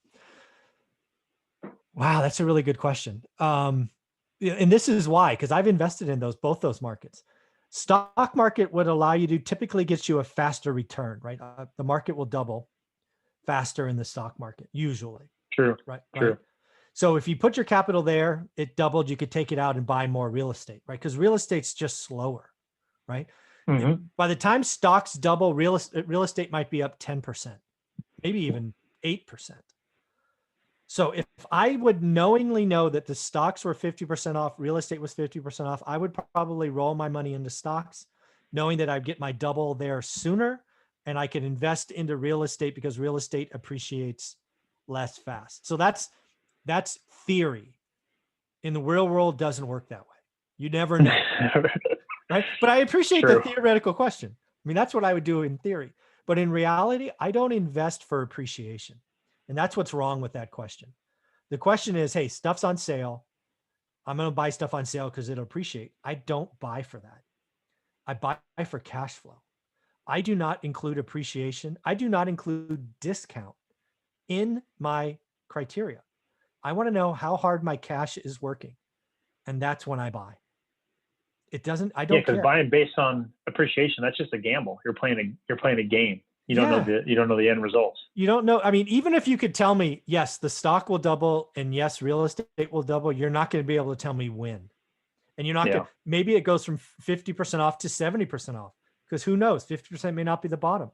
Wow, that's a really good question. And this is why, because I've invested in both those markets. Stock market would allow you to typically get you a faster return, right? The market will double faster in the stock market, usually. True. Right. True. Right? So if you put your capital there, it doubled, you could take it out and buy more real estate, right? Because real estate's just slower, right? Mm-hmm. By the time stocks double, real estate might be up 10%, maybe even 8%. So if I would knowingly know that the stocks were 50% off, real estate was 50% off, I would probably roll my money into stocks, knowing that I'd get my double there sooner, and I could invest into real estate because real estate appreciates less fast. So that's theory. In the real world, doesn't work that way. You never know, right? But I appreciate the theoretical question. I mean, that's what I would do in theory. But in reality, I don't invest for appreciation. And that's what's wrong with that question. The question is, hey, stuff's on sale. I'm going to buy stuff on sale because it'll appreciate. I don't buy for that. I buy for cash flow. I do not include appreciation. I do not include discount in my criteria. I want to know how hard my cash is working. And that's when I buy. I don't care. Because buying based on appreciation, that's just a gamble. You're playing a game. You don't know the end results. You don't know. I mean, even if you could tell me, yes, the stock will double and yes, real estate will double, you're not going to be able to tell me when. And you're not going to, maybe it goes from 50% off to 70% off, because who knows? 50% may not be the bottom.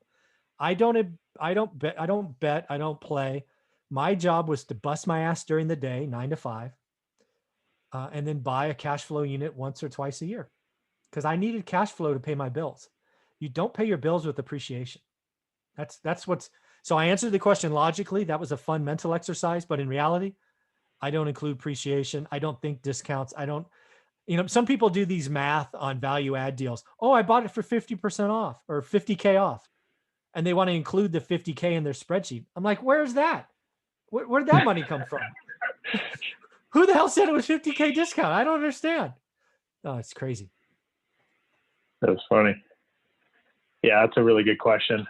I don't bet. I don't play. My job was to bust my ass during the day, 9 to 5, and then buy a cash flow unit once or twice a year because I needed cash flow to pay my bills. You don't pay your bills with appreciation. So I answered the question logically. That was a fun mental exercise, but in reality, I don't include appreciation. I don't think discounts. Some people do these math on value add deals. Oh, I bought it for 50% off or 50K off. And they want to include the 50K in their spreadsheet. I'm like, where's that? Where did that money come from? Who the hell said it was 50K discount? I don't understand. Oh, it's crazy. That was funny. Yeah, that's a really good question.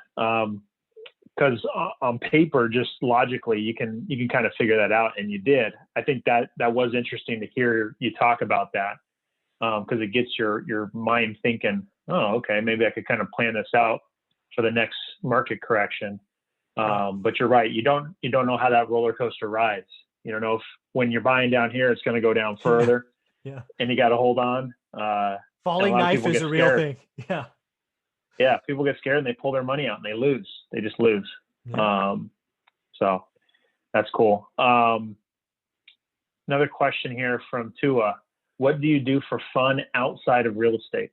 because on paper, just logically, you can kind of figure that out, and you did. I think that was interesting to hear you talk about that, because it gets your mind thinking, oh, okay, maybe I could kind of plan this out for the next market correction. But you're right, you don't know how that roller coaster rides. You don't know if when you're buying down here, it's going to go down further. Yeah. And you got to hold on. Falling knife is a real thing. Yeah. Yeah, people get scared and they pull their money out and they lose. They just lose. Yeah. So that's cool. Another question here from Tua. What do you do for fun outside of real estate?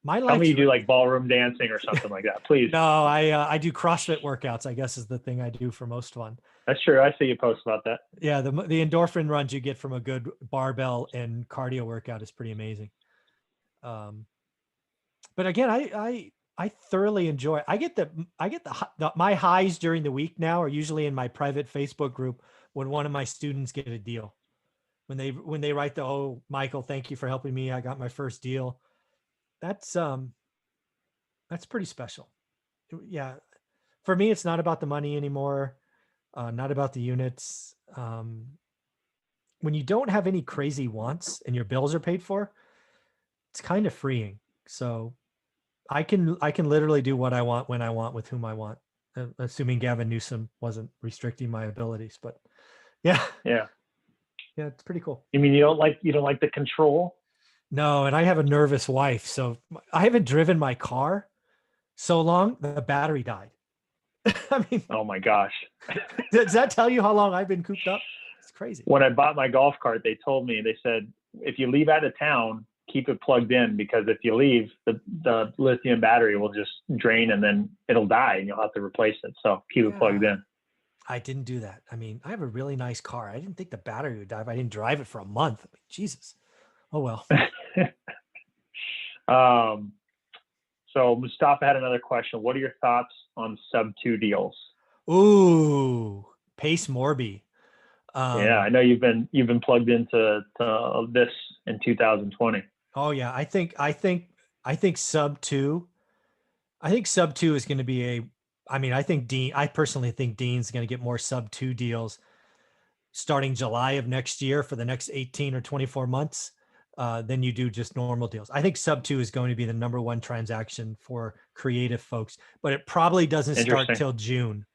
My life. Tell me you do like ballroom dancing or something like that, please. No, I do CrossFit workouts, I guess is the thing I do for most fun. That's true. I see you post about that. Yeah, the endorphin runs you get from a good barbell and cardio workout is pretty amazing. But again, I thoroughly enjoy. My highs during the week now are usually in my private Facebook group when one of my students get a deal. When they write oh, Michael, thank you for helping me, I got my first deal. That's pretty special. Yeah. For me, it's not about the money anymore. Not about the units. When you don't have any crazy wants and your bills are paid for, it's kind of freeing. So I can literally do what I want when I want with whom I want, assuming Gavin Newsom wasn't restricting my abilities. But yeah, it's pretty cool. You mean you don't like the control? No, and I have a nervous wife, so I haven't driven my car so long the battery died. I mean, oh my gosh. Does that tell you how long I've been cooped up? It's crazy. When I bought my golf cart, they said, if you leave out of town, keep it plugged in, because if you leave, the lithium battery will just drain and then it'll die and you'll have to replace it. So keep it plugged in. I didn't do that. I mean, I have a really nice car. I didn't think the battery would die if I didn't drive it for a month. I mean, Jesus. Oh, well. So Mustafa had another question. What are your thoughts on sub-2 deals? Ooh, Pace Morby. Yeah, I know you've been plugged into this in 2020. Oh yeah, I think sub-2. I think sub-2 is going to be I personally think Dean's going to get more sub-2 deals starting July of next year for the next 18 or 24 months. Than you do just normal deals. I think sub-2 is going to be the number one transaction for creative folks, but it probably doesn't start till June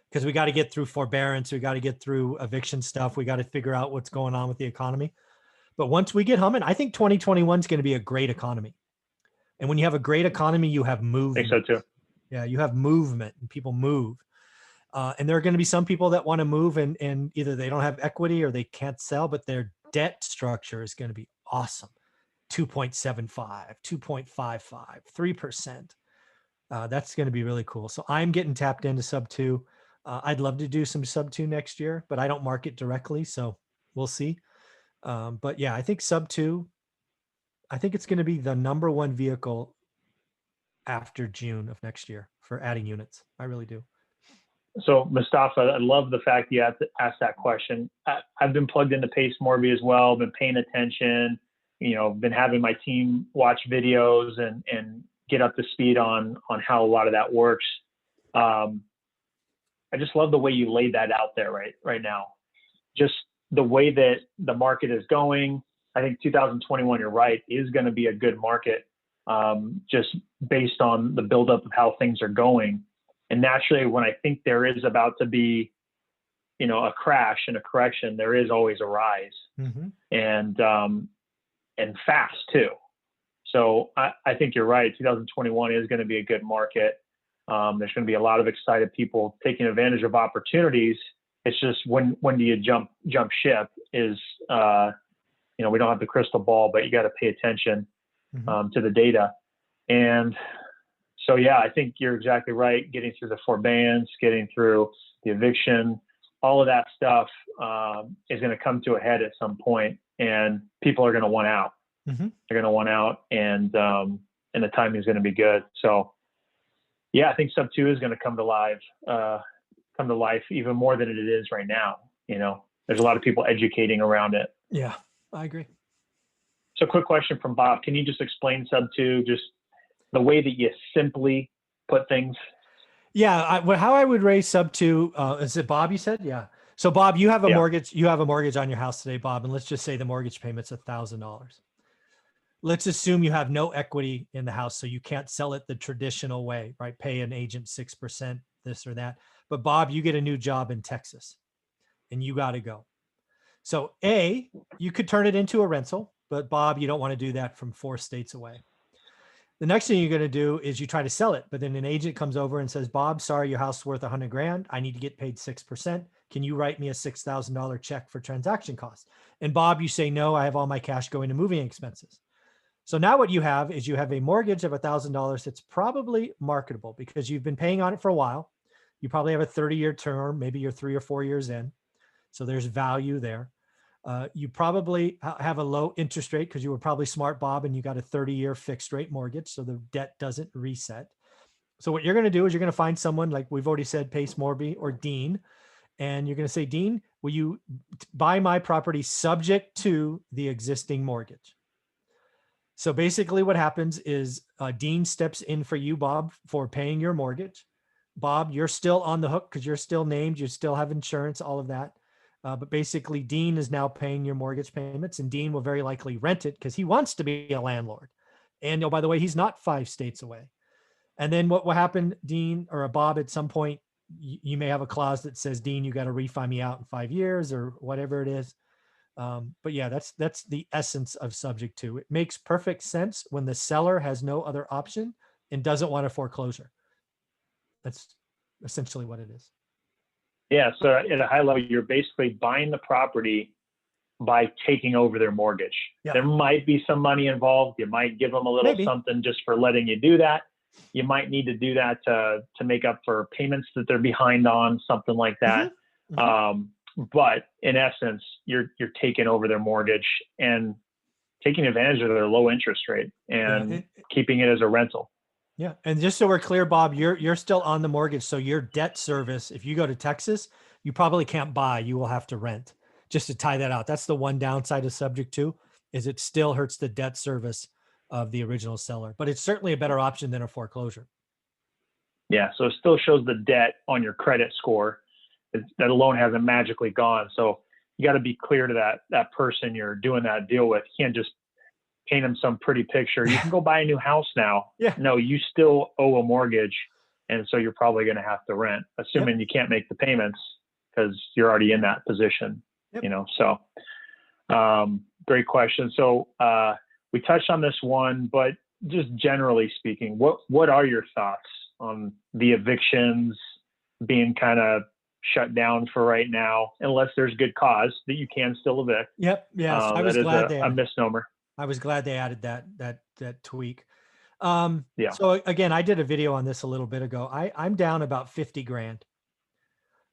because we got to get through forbearance. We got to get through eviction stuff. We got to figure out what's going on with the economy. But once we get humming, I think 2021 is going to be a great economy. And when you have a great economy, you have movement. I think so too. Yeah, you have movement and people move. And there are going to be some people that want to move and either they don't have equity or they can't sell, but their debt structure is going to be awesome. 2.75, 2.55, 3%. That's going to be really cool. So I'm getting tapped into sub-2. I'd love to do some sub-2 next year, but I don't market directly. So we'll see. But yeah, I think sub-2, I think it's going to be the number one vehicle after June of next year for adding units. I really do. So Mustafa, I love the fact you have to ask that question. I've been plugged into Pace Morby as well, been paying attention, been having my team watch videos and get up to speed on how a lot of that works. I just love the way you laid that out there right now. Just the way that the market is going. I think 2021, you're right, is going to be a good market, just based on the buildup of how things are going. And naturally, when I think there is about to be, a crash and a correction, there is always a rise, and fast too. So I think you're right. 2021 is going to be a good market. There's going to be a lot of excited people taking advantage of opportunities. It's just when do you jump ship? Is we don't have the crystal ball, but you got to pay attention to the data. And so, yeah, I think you're exactly right. Getting through the forbearance, getting through the eviction, all of that stuff is going to come to a head at some point, and people are going to want out. They're going to want out, and the timing is going to be good. So, yeah, I think sub-2 is going to come to life even more than it is right now. There's a lot of people educating around it. Yeah, I agree. So, quick question from Bob: can you just explain sub-2? Just the way that you simply put things? Yeah. How I would raise sub two, is it Bob you said? Yeah. So Bob, you have a Yeah. mortgage, on your house today, Bob, and let's just say the mortgage payment's $1,000. Let's assume you have no equity in the house, so you can't sell it the traditional way, right? Pay an agent 6%, this or that. But Bob, you get a new job in Texas and you got to go. So you could turn it into a rental, but Bob, you don't want to do that from 4 states away. The next thing you're going to do is you try to sell it, but then an agent comes over and says, Bob, sorry, your house is worth $100,000. I need to get paid 6%. Can you write me a $6,000 check for transaction costs? And Bob, you say, no, I have all my cash going to moving expenses. So now what you have is you have a mortgage of $1,000 that's probably marketable because you've been paying on it for a while. You probably have a 30-year term, maybe you're 3 or 4 years in. So there's value there. You probably have a low interest rate because you were probably smart, Bob, and you got a 30-year fixed rate mortgage. So the debt doesn't reset. So what you're going to do is you're going to find someone like we've already said, Pace Morby or Dean. And you're going to say, Dean, will you buy my property subject to the existing mortgage? So basically what happens is Dean steps in for you, Bob, for paying your mortgage. Bob, you're still on the hook because you're still named. You still have insurance, all of that. But basically, Dean is now paying your mortgage payments, and Dean will very likely rent it because he wants to be a landlord. And, by the way, he's not 5 states away. And then what will happen, Dean or Bob, at some point, you may have a clause that says, Dean, you got to refi me out in 5 years or whatever it is. But yeah, that's the essence of subject to. It makes perfect sense when the seller has no other option and doesn't want a foreclosure. That's essentially what it is. Yeah. So at a high level, you're basically buying the property by taking over their mortgage. Yeah. There might be some money involved. You might give them a little something just for letting you do that. You might need to do that to make up for payments that they're behind on, something like that. Mm-hmm. Mm-hmm. But in essence, you're taking over their mortgage and taking advantage of their low interest rate and keeping it as a rental. Yeah. And just so we're clear, Bob, you're still on the mortgage. So your debt service, if you go to Texas, you probably can't buy, you will have to rent, just to tie that out. That's the one downside of subject to, is it still hurts the debt service of the original seller, but it's certainly a better option than a foreclosure. Yeah. So it still shows the debt on your credit score. That loan hasn't magically gone. So you got to be clear to that person you're doing that deal with. You can't just paint them some pretty picture. You can go buy a new house now. Yeah. No, you still owe a mortgage. And so you're probably going to have to rent, assuming you can't make the payments because you're already in that position, so great question. So we touched on this one, but just generally speaking, what are your thoughts on the evictions being kind of shut down for right now, unless there's good cause that you can still evict? Yep. Yes. I was glad a misnomer. I was glad they added that tweak. So again, I did a video on this a little bit ago. I'm down about 50 grand.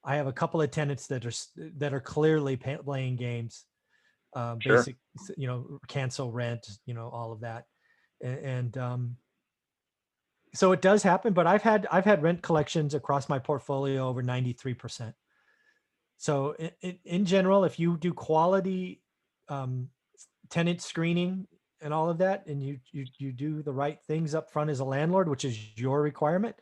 I have a couple of tenants that are clearly playing games, basic, cancel rent, all of that. And so it does happen, but I've had rent collections across my portfolio over 93%. So in general, if you do quality tenant screening and all of that, and you do the right things up front as a landlord, which is your requirement,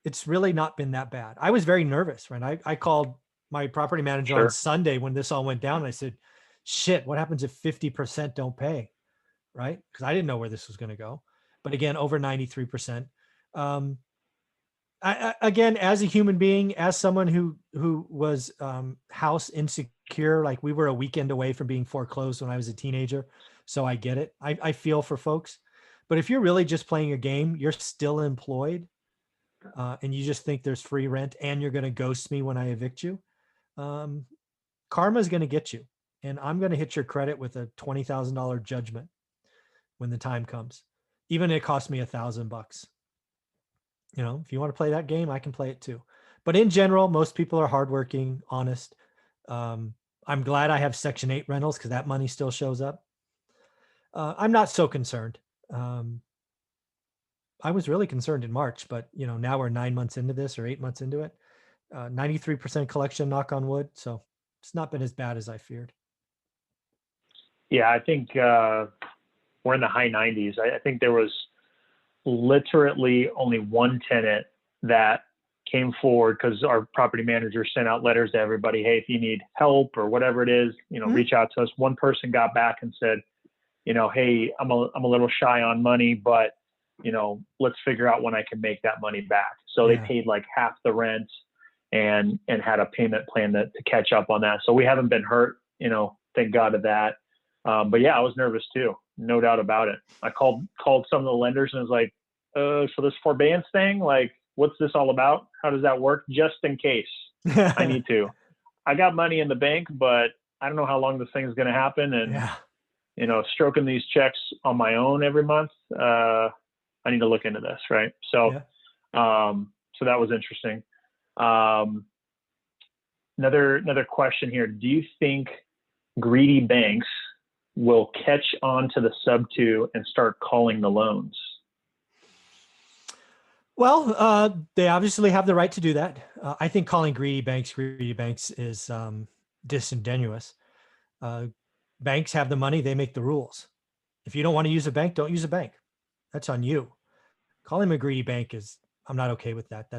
it's really not been that bad. I was very nervous, right? I called my property manager on Sunday when this all went down. And I said, shit, what happens if 50% don't pay? Right? Because I didn't know where this was going to go. But again, over 93%. Again, as a human being, as someone who was house insecure, like we were a weekend away from being foreclosed when I was a teenager. So I get it. I feel for folks. But if you're really just playing a game, you're still employed, and you just think there's free rent and you're going to ghost me when I evict you, karma is going to get you. And I'm going to hit your credit with a $20,000 judgment when the time comes. Even if it cost me $1,000. If you want to play that game, I can play it too. But in general, most people are hardworking, honest. I'm glad I have Section 8 rentals because that money still shows up. I'm not so concerned. I was really concerned in March, but now we're 9 months into this or 8 months into it. 93% collection, knock on wood. So it's not been as bad as I feared. Yeah, I think we're in the high 90s. I think there was 1 or 2 months, maybe 3 months ago, where it was 100%. And then it went down to 90. So I think we're in the high 90s. I think there was 1 or 2 months, maybe 3 months ago, where it was 100%. And then it went down to 90. So I think we're in the high 90s. I think there was 1 literally only one tenant that came forward because our property manager sent out letters to everybody. Hey, if you need help or whatever it is, reach out to us. One person got back and said, hey, I'm a little shy on money, but let's figure out when I can make that money back. So they paid like half the rent and had a payment plan to catch up on that. So we haven't been hurt, thank God of that. But yeah, I was nervous too, no doubt about it. I called some of the lenders and was like, so this forbearance thing, like, what's this all about? How does that work? Just in case I need to. I got money in the bank, but I don't know how long this thing is going to happen. And, stroking these checks on my own every month, I need to look into this. Right. So, so that was interesting. Another question here. Do you think greedy banks will catch on to the sub-2 and start calling the loans? Well, they obviously have the right to do that. I think calling greedy banks is disingenuous. Banks have the money, they make the rules. If you don't want to use a bank, don't use a bank. That's on you. Calling them a greedy bank I'm not okay with that.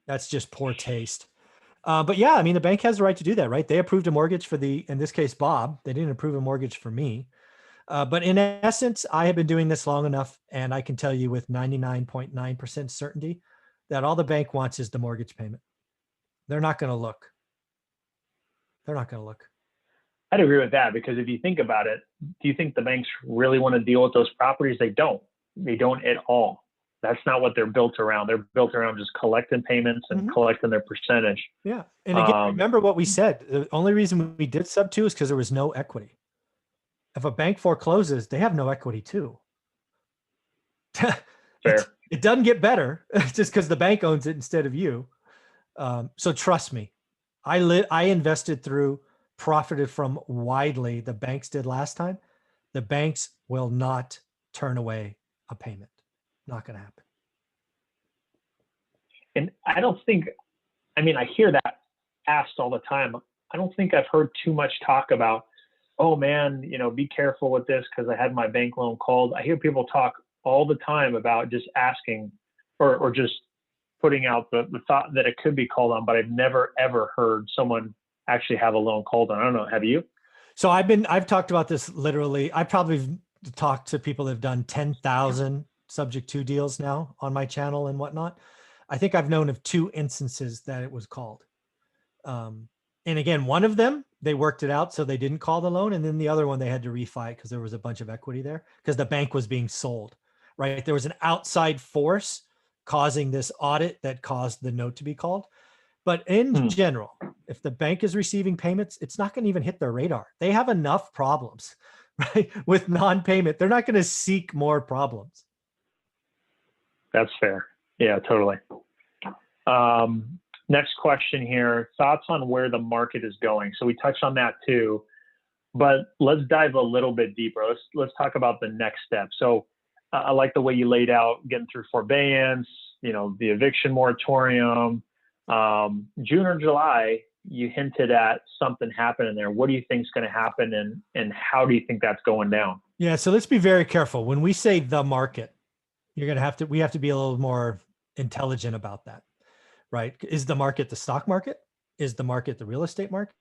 That's just poor taste. But yeah, I mean, the bank has the right to do that, right? They approved a mortgage for in this case, Bob. They didn't approve a mortgage for me. But in essence, I have been doing this long enough, and I can tell you with 99.9% certainty that all the bank wants is the mortgage payment. They're not going to look. I'd agree with that, because if you think about it, do you think the banks really want to deal with those properties? They don't at all. That's not what they're built around. They're built around just collecting payments and collecting their percentage. Yeah. And again, remember what we said. The only reason we did sub-2 is because there was no equity. If a bank forecloses, they have no equity too. It doesn't get better just because the bank owns it instead of you. So trust me, I invested through, profited from widely. The banks did last time. The banks will not turn away a payment. Not going to happen. And I hear that asked all the time. I don't think I've heard too much talk about, oh man, be careful with this because I had my bank loan called. I hear people talk all the time about just asking or just putting out the thought that it could be called on, but I've never, ever heard someone actually have a loan called on. I don't know. Have you? So I've talked about this literally. I probably talked to people that have done 10,000 subject to deals now on my channel and whatnot. I think I've known of 2 instances that it was called. And again, one of them, they worked it out, so they didn't call the loan. And then the other one, they had to refi because there was a bunch of equity there because the bank was being sold, right? There was an outside force causing this audit that caused the note to be called. But in general, if the bank is receiving payments, it's not going to even hit their radar. They have enough problems, right? With non-payment, they're not going to seek more problems. That's fair. Yeah, totally. Next question here. Thoughts on where the market is going? So we touched on that too, but let's dive a little bit deeper. Let's talk about the next step. So I like the way you laid out getting through forbearance, the eviction moratorium. June or July, you hinted at something happening there. What do you think is going to happen, and how do you think that's going down? Yeah, so let's be very careful. When we say the market, we have to be a little more intelligent about that, right? Is the market the stock market? Is the market the real estate market?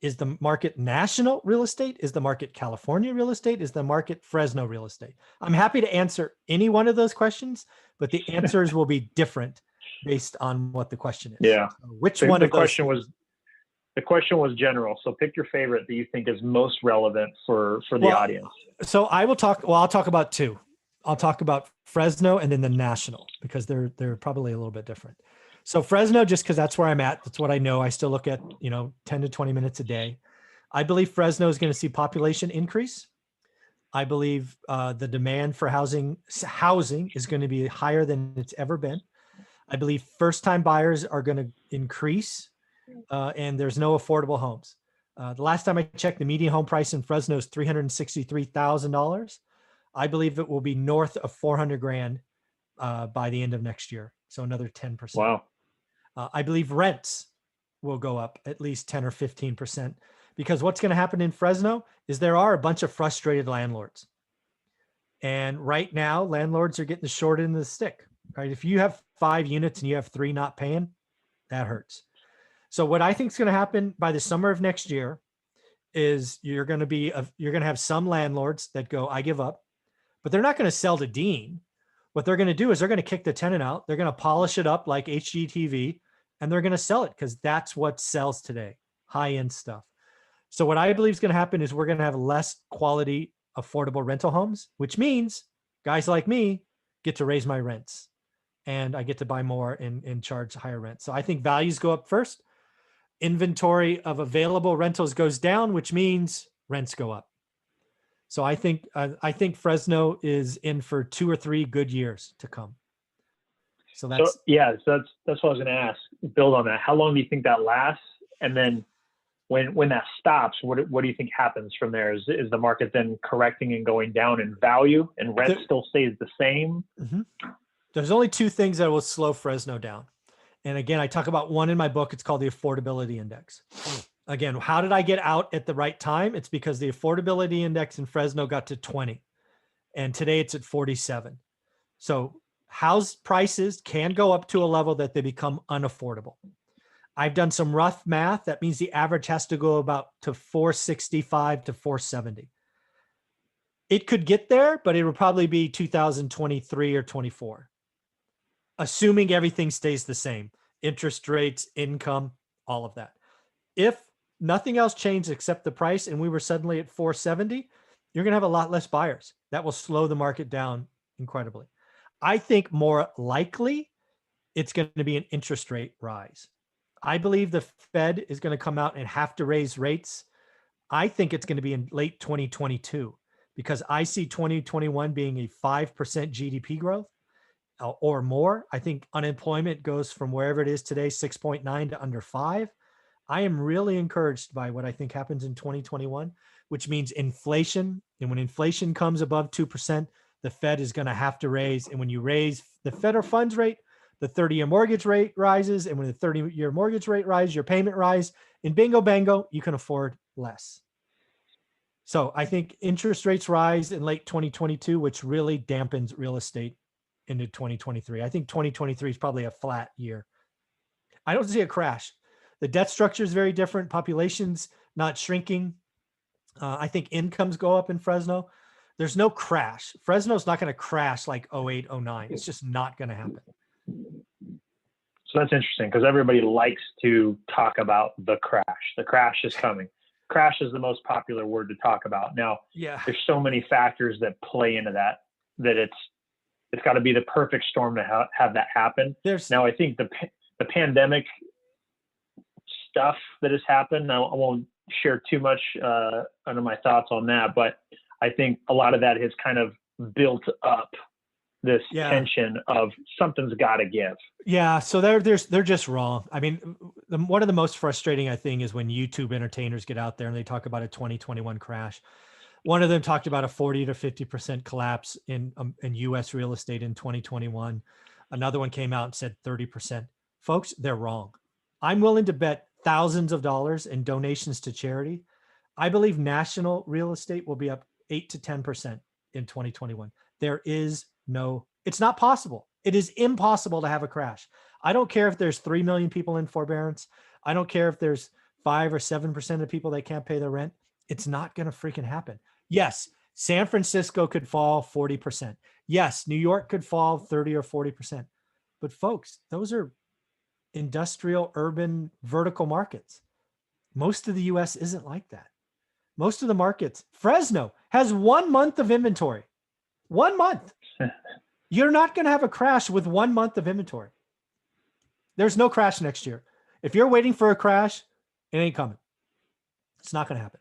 Is the market national real estate? Is the market California real estate? Is the market Fresno real estate? I'm happy to answer any one of those questions, but the answers will be different based on what the question is. Yeah. So which one of those? The question was general. So pick your favorite that you think is most relevant for the audience. So I'll talk about 2. I'll talk about Fresno and then the national, because they're probably a little bit different. So Fresno, just because that's where I'm at, that's what I know. I still look at 10 to 20 minutes a day. I believe Fresno is going to see population increase. I believe the demand for housing is going to be higher than it's ever been. I believe first-time buyers are going to increase, and there's no affordable homes. The last time I checked, the median home price in Fresno is $363,000. I believe it will be north of $400,000 by the end of next year. So another 10%. Wow. I believe rents will go up at least 10 or 15%, because what's going to happen in Fresno is there are a bunch of frustrated landlords. And right now, landlords are getting the short end of the stick, right? If you have 5 units and you have 3 not paying, that hurts. So what I think is going to happen by the summer of next year is you're going to have some landlords that go, I give up, but they're not going to sell to Dean. What they're going to do is they're going to kick the tenant out. They're going to polish it up like HGTV, and they're going to sell it because that's what sells today, high-end stuff. So what I believe is going to happen is we're going to have less quality, affordable rental homes, which means guys like me get to raise my rents and I get to buy more and charge higher rent. So I think values go up first. Inventory of available rentals goes down, which means rents go up. So I think Fresno is in for 2 or 3 good years to come. So that's what I was going to ask. Build on that. How long do you think that lasts? And then when that stops, what do you think happens from there? Is the market then correcting and going down in value, and rent still stays the same? Mm-hmm. There's only 2 things that will slow Fresno down. And again, I talk about one in my book. It's called the affordability index. Again, how did I get out at the right time? It's because the affordability index in Fresno got to 20 and today it's at 47. So house prices can go up to a level that they become unaffordable. I've done some rough math. That means the average has to go about to 465 to 470. It could get there, but it would probably be 2023 or 24. Assuming everything stays the same, interest rates, income, all of that. If nothing else changed except the price and we were suddenly at 470, you're going to have a lot less buyers. That will slow the market down incredibly. I think more likely it's going to be an interest rate rise. I believe the Fed is going to come out and have to raise rates. I think it's going to be in late 2022 because I see 2021 being a 5% GDP growth. Or more. I think unemployment goes from wherever it is today, 6.9 to under 5. I am really encouraged by what I think happens in 2021, which means inflation. And when inflation comes above 2%, the Fed is going to have to raise. And when you raise the federal funds rate, the 30-year mortgage rate rises. And when the 30-year mortgage rate rises, your payment rise. And bingo, bango, you can afford less. So I think interest rates rise in late 2022, which really dampens real estate into 2023. I think 2023 is probably a flat year. I don't see a crash. The debt structure is very different. Population's not shrinking. I think incomes go up in Fresno. There's no crash. Fresno's not going to crash like 08, 09. It's just not going to happen. So that's interesting because everybody likes to talk about the crash. The crash is coming. Crash is the most popular word to talk about. Now, there's so many factors that play into that it's got to be the perfect storm to have that happen. Now, I think the pandemic stuff that has happened, I won't share too much under my thoughts on that, but I think a lot of that has kind of built up this tension of something's got to give. Yeah, so they're just wrong. I mean, one of the most frustrating, I think, is when YouTube entertainers get out there and they talk about a 2021 crash. One of them talked about a 40 to 50% collapse in U.S. real estate in 2021. Another one came out and said 30%. Folks, they're wrong. I'm willing to bet thousands of dollars in donations to charity. I believe national real estate will be up 8 to 10% in 2021. It's not possible. It is impossible to have a crash. I don't care if there's 3 million people in forbearance. I don't care if there's 5 or 7% of people that can't pay their rent. It's not going to freaking happen. Yes, San Francisco could fall 40%. Yes, New York could fall 30 or 40%. But folks, those are industrial, urban, vertical markets. Most of the US isn't like that. Most of the markets, Fresno has 1 month of inventory. 1 month. You're not going to have a crash with 1 month of inventory. There's no crash next year. If you're waiting for a crash, it ain't coming. It's not going to happen.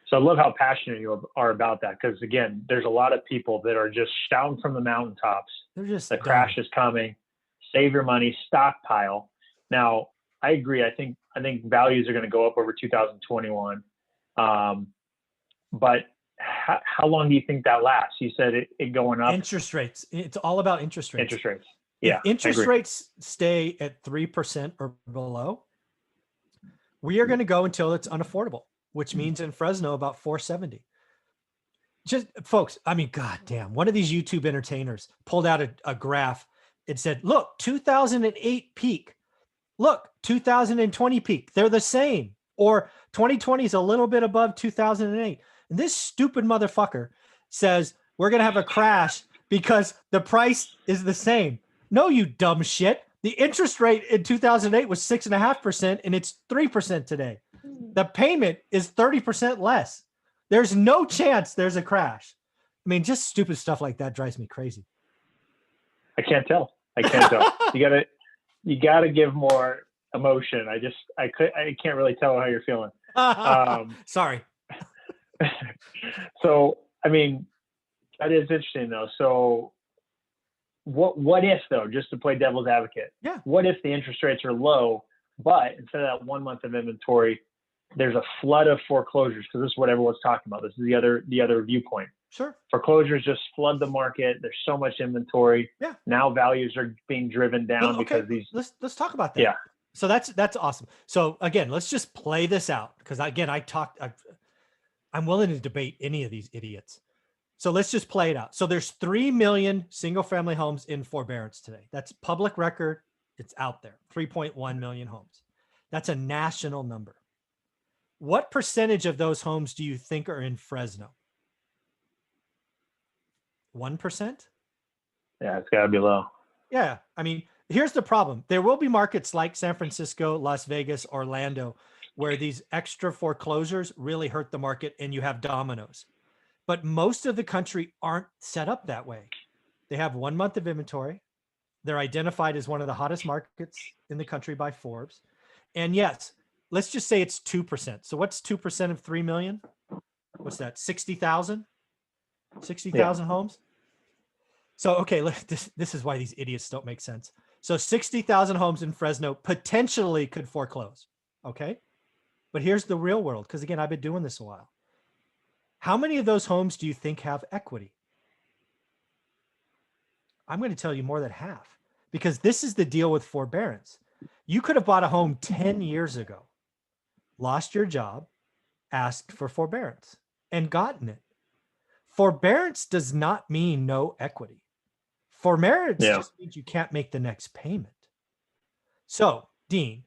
So I love how passionate you are about that because, again, there's a lot of people that are just shouting from the mountaintops. They're just the crash is coming. Save your money, stockpile. Now, I agree. I think values are going to go up over 2021. But how long do you think that lasts? You said it going up. Interest rates. It's all about interest rates. Interest rates. Yeah. If interest rates stay at 3% or below, we are going to go until it's unaffordable, which means in Fresno about 470. just folks, I mean, God damn, one of these YouTube entertainers pulled out a graph. It said, look, 2008 peak. Look, 2020 peak. They're the same. Or 2020 is a little bit above 2008. And this stupid motherfucker says we're going to have a crash because the price is the same. No, you dumb shit. The interest rate in 2008 was 6.5%, and it's 3% today. The payment is 30% less. There's no chance there's a crash. I mean, just stupid stuff like that drives me crazy. I can't tell. You gotta give more emotion. I can't really tell how you're feeling. Sorry. So, I mean, that is interesting though. So what if though, just to play devil's advocate, yeah, what if the interest rates are low, but instead of that 1 month of inventory, there's a flood of foreclosures? Because this is what everyone's talking about. This is the other viewpoint. Sure. Foreclosures just flood the market. There's so much inventory. Yeah. Now values are being driven down because these. Let's talk about that. Yeah. So that's awesome. So again, let's just play this out, because again, I'm willing to debate any of these idiots. So let's just play it out. So there's 3 million single family homes in forbearance today. That's public record. It's out there. 3.1 million homes. That's a national number. What percentage of those homes do you think are in Fresno? 1%? Yeah, it's got to be low. Yeah. I mean, here's the problem. There will be markets like San Francisco, Las Vegas, Orlando, where these extra foreclosures really hurt the market and you have dominoes. But most of the country aren't set up that way. They have 1 month of inventory. They're identified as one of the hottest markets in the country by Forbes. And yes, let's just say it's 2%. So what's 2% of 3 million? What's that? 60,000? 60,000 homes? So, okay, this is why these idiots don't make sense. So 60,000 homes in Fresno potentially could foreclose, okay? But here's the real world, because again, I've been doing this a while. How many of those homes do you think have equity? I'm going to tell you more than half, because this is the deal with forbearance. You could have bought a home 10 years ago, lost your job, asked for forbearance, and gotten it. Forbearance does not mean no equity. Forbearance just means you can't make the next payment. So, Dean,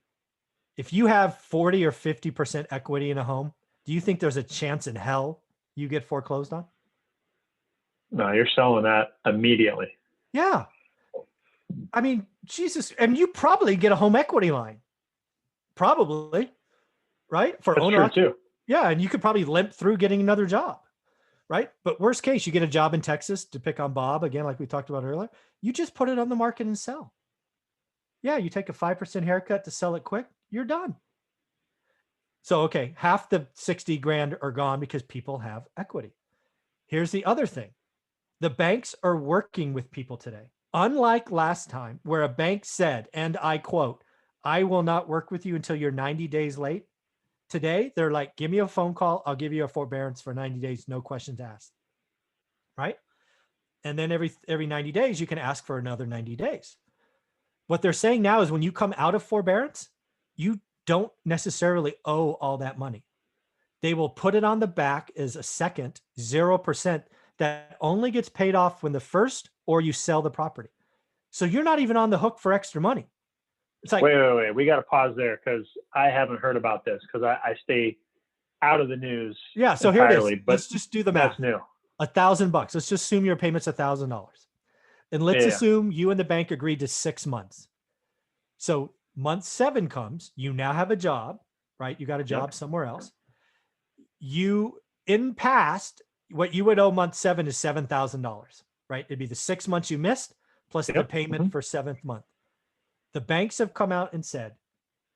if you have 40 or 50% equity in a home, do you think there's a chance in hell you get foreclosed on? No, you're selling that immediately. Yeah. I mean, Jesus, and you probably get a home equity line. Probably, right? For That's owner true too. Yeah, and you could probably limp through getting another job. Right? But worst case, you get a job in Texas, to pick on Bob again, like we talked about earlier. You just put it on the market and sell. Yeah, you take a 5% haircut to sell it quick, you're done. So, okay, half the 60 grand are gone because people have equity. Here's the other thing. The banks are working with people today. Unlike last time, where a bank said, and I quote, "I will not work with you until you're 90 days late." Today, they're like, give me a phone call. I'll give you a forbearance for 90 days. No questions asked. Right? And then every 90 days, you can ask for another 90 days. What they're saying now is when you come out of forbearance, you don't necessarily owe all that money. They will put it on the back as a second 0% that only gets paid off when the first or you sell the property. So you're not even on the hook for extra money. It's like, wait. We got to pause there, because I haven't heard about this, because I stay out of the news. Yeah. So entirely, here it is. Let's just do the math. That's new. $1,000. Let's just assume your payment's $1,000. And let's assume you and the bank agreed to 6 months. So month 7 comes, you now have a job, right? You got a job somewhere else. You, in past, what you would owe month 7 is $7,000, right? It'd be the 6 months you missed plus the payment for 7th month. The banks have come out and said,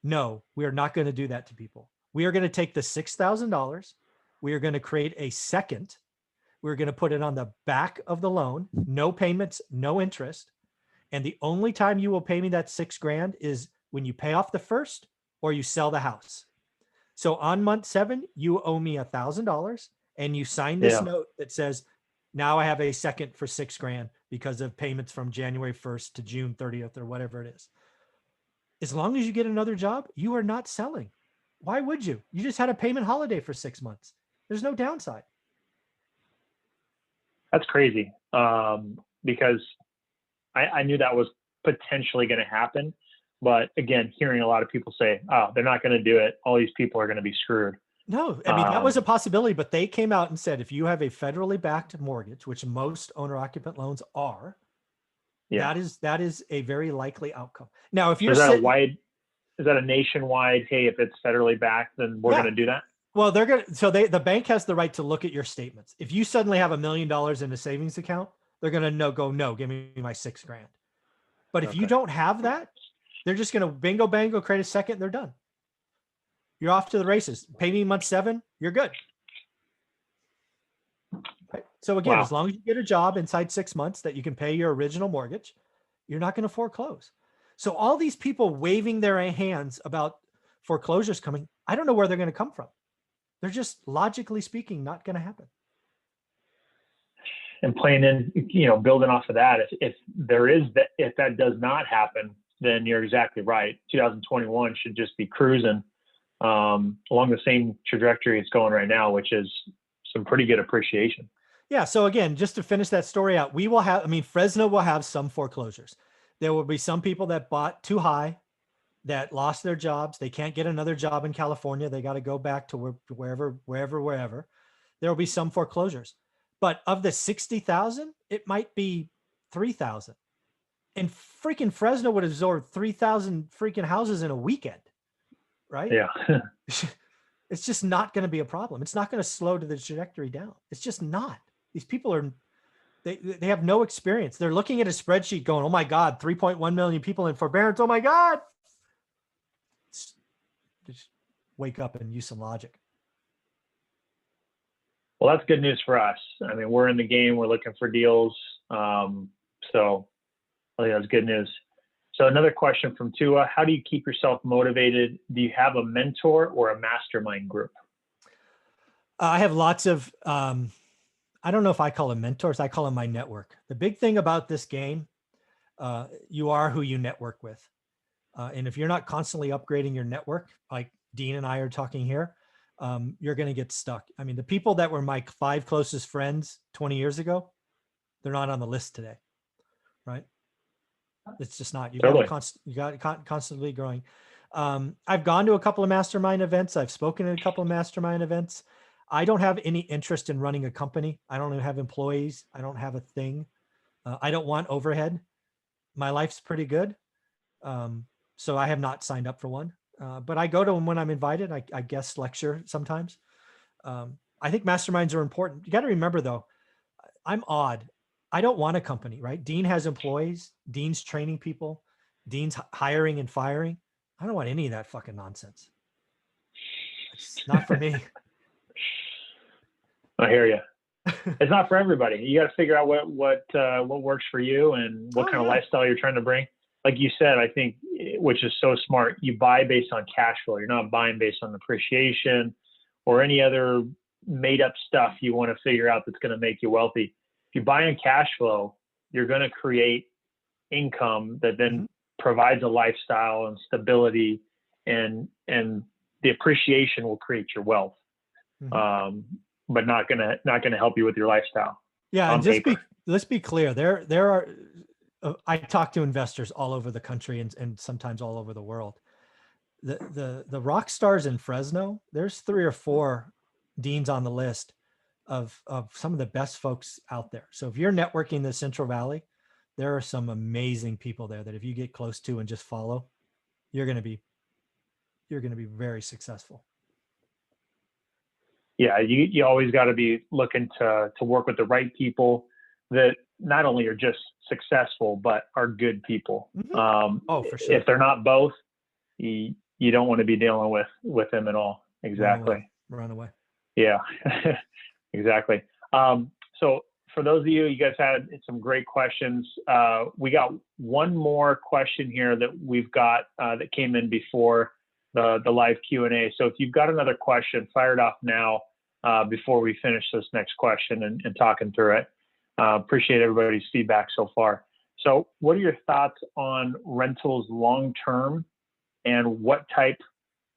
no, we are not going to do that to people. We are going to take the $6,000. We are going to create a second. We're going to put it on the back of the loan, no payments, no interest. And the only time you will pay me that $6 grand is when you pay off the first or you sell the house. So on month 7, you owe me $1,000 and you sign this note that says, now I have a second for $6 grand because of payments from January 1st to June 30th or whatever it is. As long as you get another job, you are not selling. Why would you? You just had a payment holiday for 6 months. There's no downside. That's crazy. Because I knew that was potentially going to happen. But again, hearing a lot of people say, oh, they're not going to do it, all these people are going to be screwed. No, I mean, that was a possibility, but they came out and said, if you have a federally backed mortgage, which most owner occupant loans are, Yeah. that is a very likely outcome. Now, if So you're is that sitting, is that a nationwide, hey, if it's federally backed, then we're yeah, going to do that? well, they're going to, so the bank has the right to look at your statements. If you suddenly have $1 million in a savings account, they're going to no, give me my $6,000. But if you don't have that, they're just going to bingo, bango, create a second, they're done. You're off to the races. Pay me month 7, you're good. Right? So again, Wow. as long as you get a job inside 6 months that you can pay your original mortgage, you're not going to foreclose. So all these people waving their hands about foreclosures coming, I don't know where they're going to come from. They're just logically speaking not going to happen. And playing in, building off of that, if there is that, if that does not happen, then you're exactly right. 2021 should just be cruising along the same trajectory it's going right now, which is some pretty good appreciation. Yeah. So again, just to finish that story out, we will have, Fresno will have some foreclosures. There will be some people that bought too high, that lost their jobs. They can't get another job in California. They got to go back to wherever. There will be some foreclosures. But of the 60,000, it might be 3,000. And freaking Fresno would absorb 3,000 freaking houses in a weekend, right? Yeah. It's just not going to be a problem. It's not going to slow to the trajectory down. It's just not. These people are, they have no experience. They're looking at a spreadsheet going, oh my God, 3.1 million people in forbearance. Oh my God. Just wake up and use some logic. Well, that's good news for us. We're in the game. We're looking for deals. So I think that's good news. So another question from Tua: how do you keep yourself motivated? Do you have a mentor or a mastermind group? I have lots of, I don't know if I call them mentors. I call them my network. The big thing about this game, you are who you network with. And if you're not constantly upgrading your network, like Dean and I are talking here, you're going to get stuck. The people that were my 5 closest friends 20 years ago, they're not on the list today, right? It's just not. You Totally. got to constantly growing. I've gone to a couple of mastermind events. I've spoken at a couple of mastermind events. I don't have any interest in running a company. I don't even have employees. I don't have a thing. I don't want overhead. My life's pretty good. So I have not signed up for one. But I go to them when I'm invited. I guest lecture sometimes. I think masterminds are important. You got to remember though, I'm odd. I don't want a company, right? Dean has employees. Dean's training people. Dean's hiring and firing. I don't want any of that fucking nonsense. It's not for me. I hear you. It's not for everybody. You got to figure out what works for you and what kind of lifestyle you're trying to bring. Like you said, I think, which is so smart, you buy based on cash flow. You're not buying based on appreciation or any other made up stuff you want to figure out that's going to make you wealthy. If you buy on cash flow, you're going to create income that then provides a lifestyle and stability, and the appreciation will create your wealth. But not gonna help you with your lifestyle. Yeah, and let's be clear. There are I talk to investors all over the country and sometimes all over the world. The rock stars in Fresno, there's 3 or 4 deans on the list of some of the best folks out there. So if you're networking the Central Valley, there are some amazing people there that if you get close to and just follow, you're going to be very successful. Yeah, you always got to be looking to work with the right people that not only are just successful but are good people. Oh, for sure. If they're not both, you don't want to be dealing with them at all. Exactly. Run away. Yeah, exactly. So for those of you guys had some great questions. We got one more question here that we've got that came in before the live Q&A. So if you've got another question, fire it off now before we finish this next question and talking through it. Appreciate everybody's feedback so far. So what are your thoughts on rentals long-term, and what type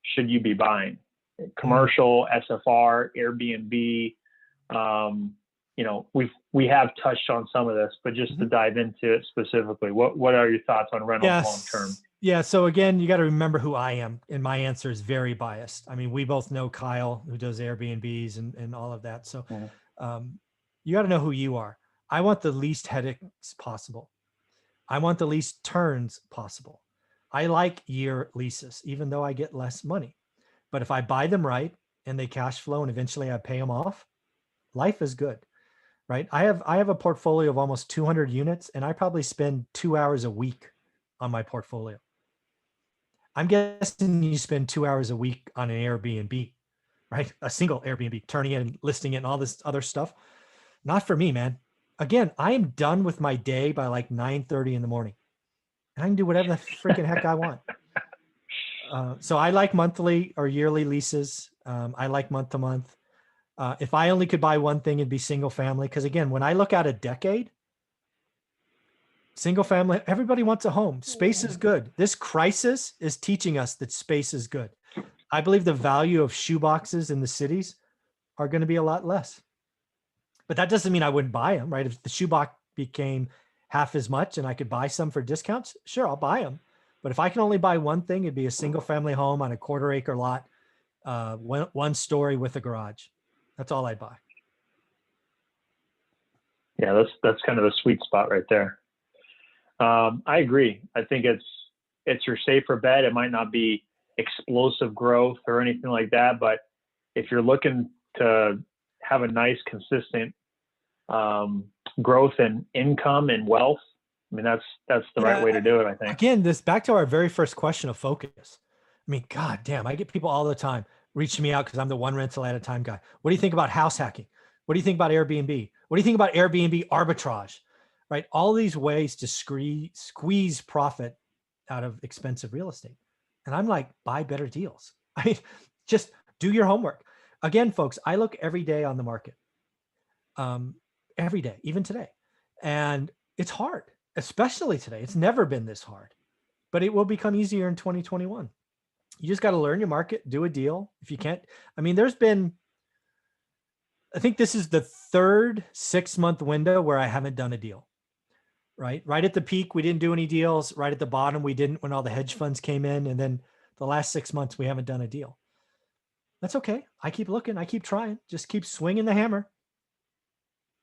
should you be buying? Commercial, SFR, Airbnb, we have touched on some of this, but just to dive into it specifically, what are your thoughts on rentals long term? Yeah. So again, you got to remember who I am, and my answer is very biased. I mean, we both know Kyle, who does Airbnbs and all of that. So you got to know who you are. I want the least headaches possible. I want the least turns possible. I like year leases, even though I get less money. But if I buy them right and they cash flow and eventually I pay them off, life is good, right? I have a portfolio of almost 200 units, and I probably spend 2 hours a week on my portfolio. I'm guessing you spend 2 hours a week on an Airbnb, right? A single Airbnb, turning it and listing it and all this other stuff. Not for me, man. Again, I am done with my day by like 9:30 in the morning, and I can do whatever the freaking heck I want. So I like monthly or yearly leases. I like month to month. If I only could buy one thing, it'd be single family. Because again, when I look at a decade, single family, everybody wants a home. Space is good. This crisis is teaching us that space is good. I believe the value of shoeboxes in the cities are going to be a lot less. But that doesn't mean I wouldn't buy them, right? If the shoebox became half as much and I could buy some for discounts, sure, I'll buy them. But if I can only buy one thing, it'd be a single family home on a 1/4 acre lot, one story with a garage. That's all I'd buy. Yeah, that's kind of a sweet spot right there. I agree. I think it's your safer bet. It might not be explosive growth or anything like that, but if you're looking to have a nice, consistent growth in income and wealth, I mean, that's the right way to do it, I think. Again, this back to our very first question of focus. I mean, God damn, I get people all the time reaching me out because I'm the one rental at a time guy. What do you think about house hacking? What do you think about Airbnb? What do you think about Airbnb arbitrage? Right? All these ways to squeeze profit out of expensive real estate. And I'm like, buy better deals. I mean, just do your homework. Again, folks, I look every day on the market. Every day, even today. And it's hard, especially today. It's never been this hard, but it will become easier in 2021. You just got to learn your market, do a deal. If you can't, I mean, I think this is the third 6-month window where I haven't done a deal, right? Right at the peak, we didn't do any deals. Right at the bottom, we didn't when all the hedge funds came in. And then the last 6 months, we haven't done a deal. That's okay. I keep looking. I keep trying. Just keep swinging the hammer.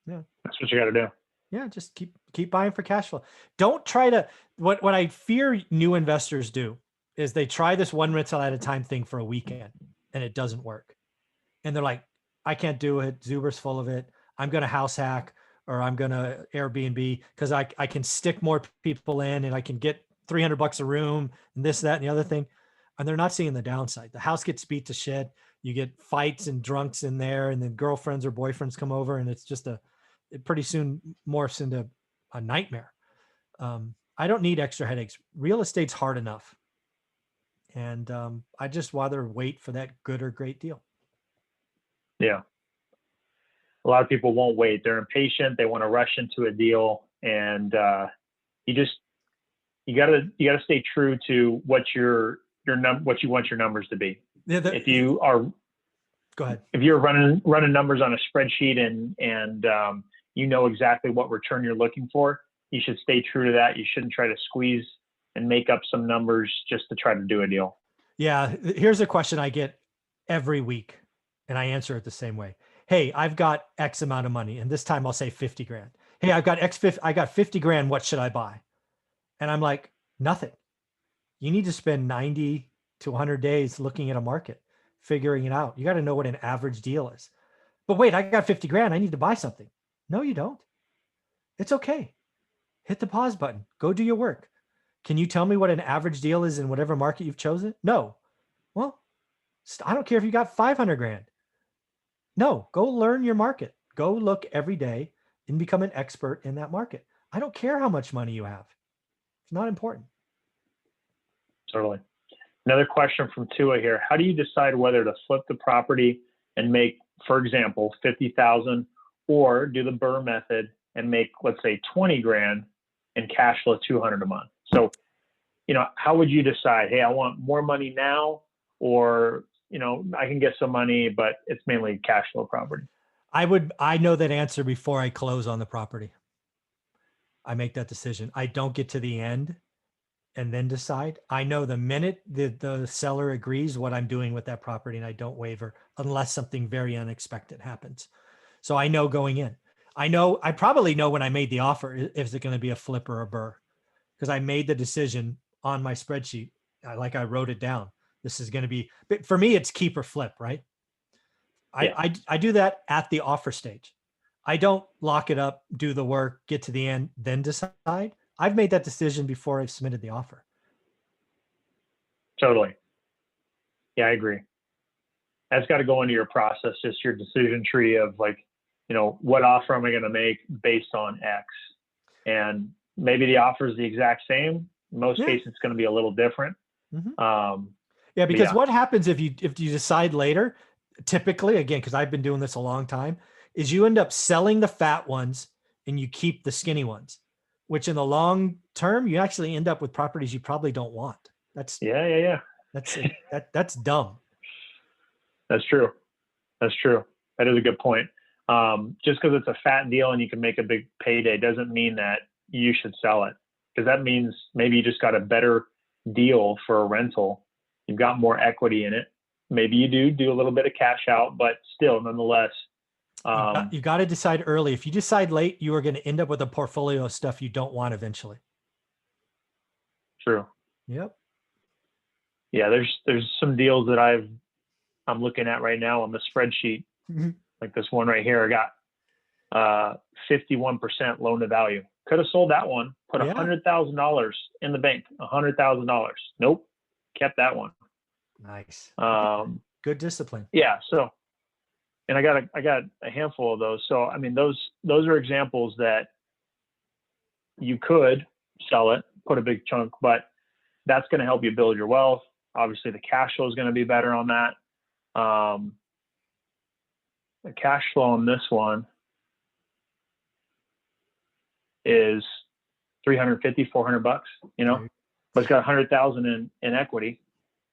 Yeah. That's what you got to do. Yeah. Just keep buying for cash flow. Don't try to, what I fear new investors do is they try this one rental at a time thing for a weekend and it doesn't work. And they're like, I can't do it. Zuber's full of it. I'm going to house hack or I'm going to Airbnb because I can stick more people in and I can get $300 a room and this, that, and the other thing. And they're not seeing the downside. The house gets beat to shit. You get fights and drunks in there, and then girlfriends or boyfriends come over, and it's just it pretty soon morphs into a nightmare. I don't need extra headaches. Real estate's hard enough. And I just rather wait for that good or great deal. Yeah. A lot of people won't wait. They're impatient. They want to rush into a deal. And you gotta stay true to what what you want your numbers to be. Yeah, if you are, go ahead. If you're running numbers on a spreadsheet and you know exactly what return you're looking for, you should stay true to that. You shouldn't try to squeeze and make up some numbers just to try to do a deal. Yeah. Here's a question I get every week, and I answer it the same way. Hey, I've got X amount of money, and this time I'll say 50 grand. Hey, I got 50 grand. What should I buy? And I'm like, nothing. You need to spend 90 to 100 days looking at a market, figuring it out. You got to know what an average deal is. But wait, I got 50 grand. I need to buy something. No, you don't. It's okay. Hit the pause button. Go do your work. Can you tell me what an average deal is in whatever market you've chosen? No. Well, I don't care if you got 500 grand. No, go learn your market. Go look every day and become an expert in that market. I don't care how much money you have. It's not important. Totally. Another question from Tua here. How do you decide whether to flip the property and make, for example, 50,000 or do the BRRRR method and make, let's say, 20 grand and cash flow 200 a month? So, how would you decide, hey, I want more money now, or, I can get some money, but it's mainly cash flow property? I know that answer before I close on the property. I make that decision. I don't get to the end and then decide. I know the minute the seller agrees what I'm doing with that property, and I don't waver unless something very unexpected happens. So I know going in. I probably know when I made the offer, if it's going to be a flip or a burr, because I made the decision on my spreadsheet. I wrote it down. This is going to be, but for me, it's keep or flip, right? Yeah, I do that at the offer stage. I don't lock it up, do the work, get to the end, then decide. I've made that decision before I've submitted the offer. totally. Yeah, I agree. That's got to go into your process, just your decision tree of like, what offer am I going to make based on X? And maybe the offer is the exact same. In most cases, it's going to be a little different. Mm-hmm. Yeah, because what happens if you decide later, typically, again, because I've been doing this a long time, is you end up selling the fat ones and you keep the skinny ones, which in the long term, you actually end up with properties you probably don't want. That's dumb. That's true. That's true. That is a good point. Just because it's a fat deal and you can make a big payday doesn't mean that you should sell it, because that means maybe you just got a better deal for a rental. You've got more equity in it. Maybe you do a little bit of cash out, but still, nonetheless, you got to decide early. If you decide late, you are going to end up with a portfolio of stuff you don't want eventually. True. Yep. Yeah, there's some deals that I'm looking at right now on the spreadsheet. Mm-hmm. Like this one right here, I got 51% loan to value. Could have sold that one, put $100,000 in the bank, $100,000. Nope, kept that one. Nice. Good discipline. Yeah. So, and I got a handful of those. So, I mean, those are examples that you could sell it, put a big chunk, but that's going to help you build your wealth. Obviously, the cash flow is going to be better on that. The cash flow on this one is $350, $400, but it's got 100,000 in equity.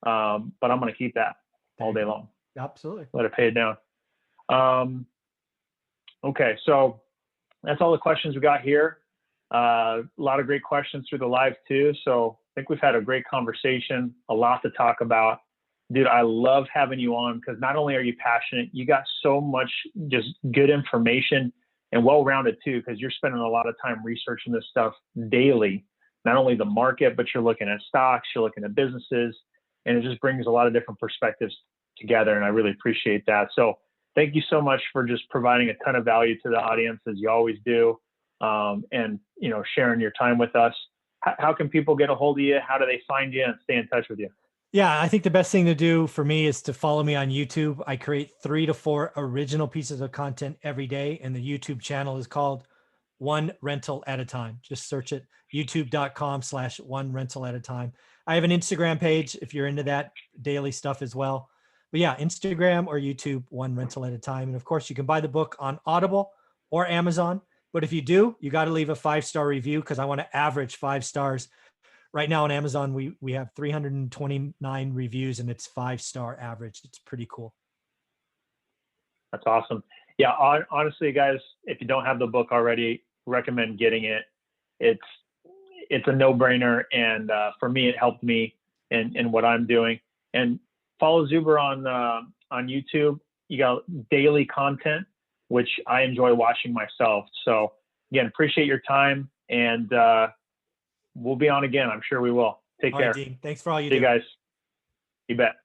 But I'm going to keep that all day long. Absolutely. Let it pay it down. Okay. So that's all the questions we got here. A lot of great questions through the live too. So I think we've had a great conversation, a lot to talk about. Dude, I love having you on, because not only are you passionate, you got so much just good information and well-rounded too, because you're spending a lot of time researching this stuff daily, not only the market, but you're looking at stocks, you're looking at businesses, and it just brings a lot of different perspectives together. And I really appreciate that. So thank you so much for just providing a ton of value to the audience, as you always do. And, sharing your time with us. How can people get a hold of you? How do they find you and stay in touch with you? Yeah, I think the best thing to do for me is to follow me on YouTube. I create 3 to 4 original pieces of content every day, and the YouTube channel is called One Rental at a Time. Just search it, youtube.com/one rental at a time. I have an Instagram page if you're into that daily stuff as well. But yeah, Instagram or YouTube, One Rental at a Time. And of course, you can buy the book on Audible or Amazon. But if you do, you got to leave a 5-star review, because I want to average 5 stars. Right now on Amazon, we have 329 reviews, and it's 5-star average. It's pretty cool. That's awesome. Yeah, honestly, guys, if you don't have the book already, recommend getting it. It's a no-brainer, and for me, it helped me in what I'm doing. And follow Zuber on YouTube. You got daily content, which I enjoy watching myself. So again, appreciate your time, and we'll be on again. I'm sure we will. Take care. All right, Dean. Thanks for all you See do. you guys. You bet.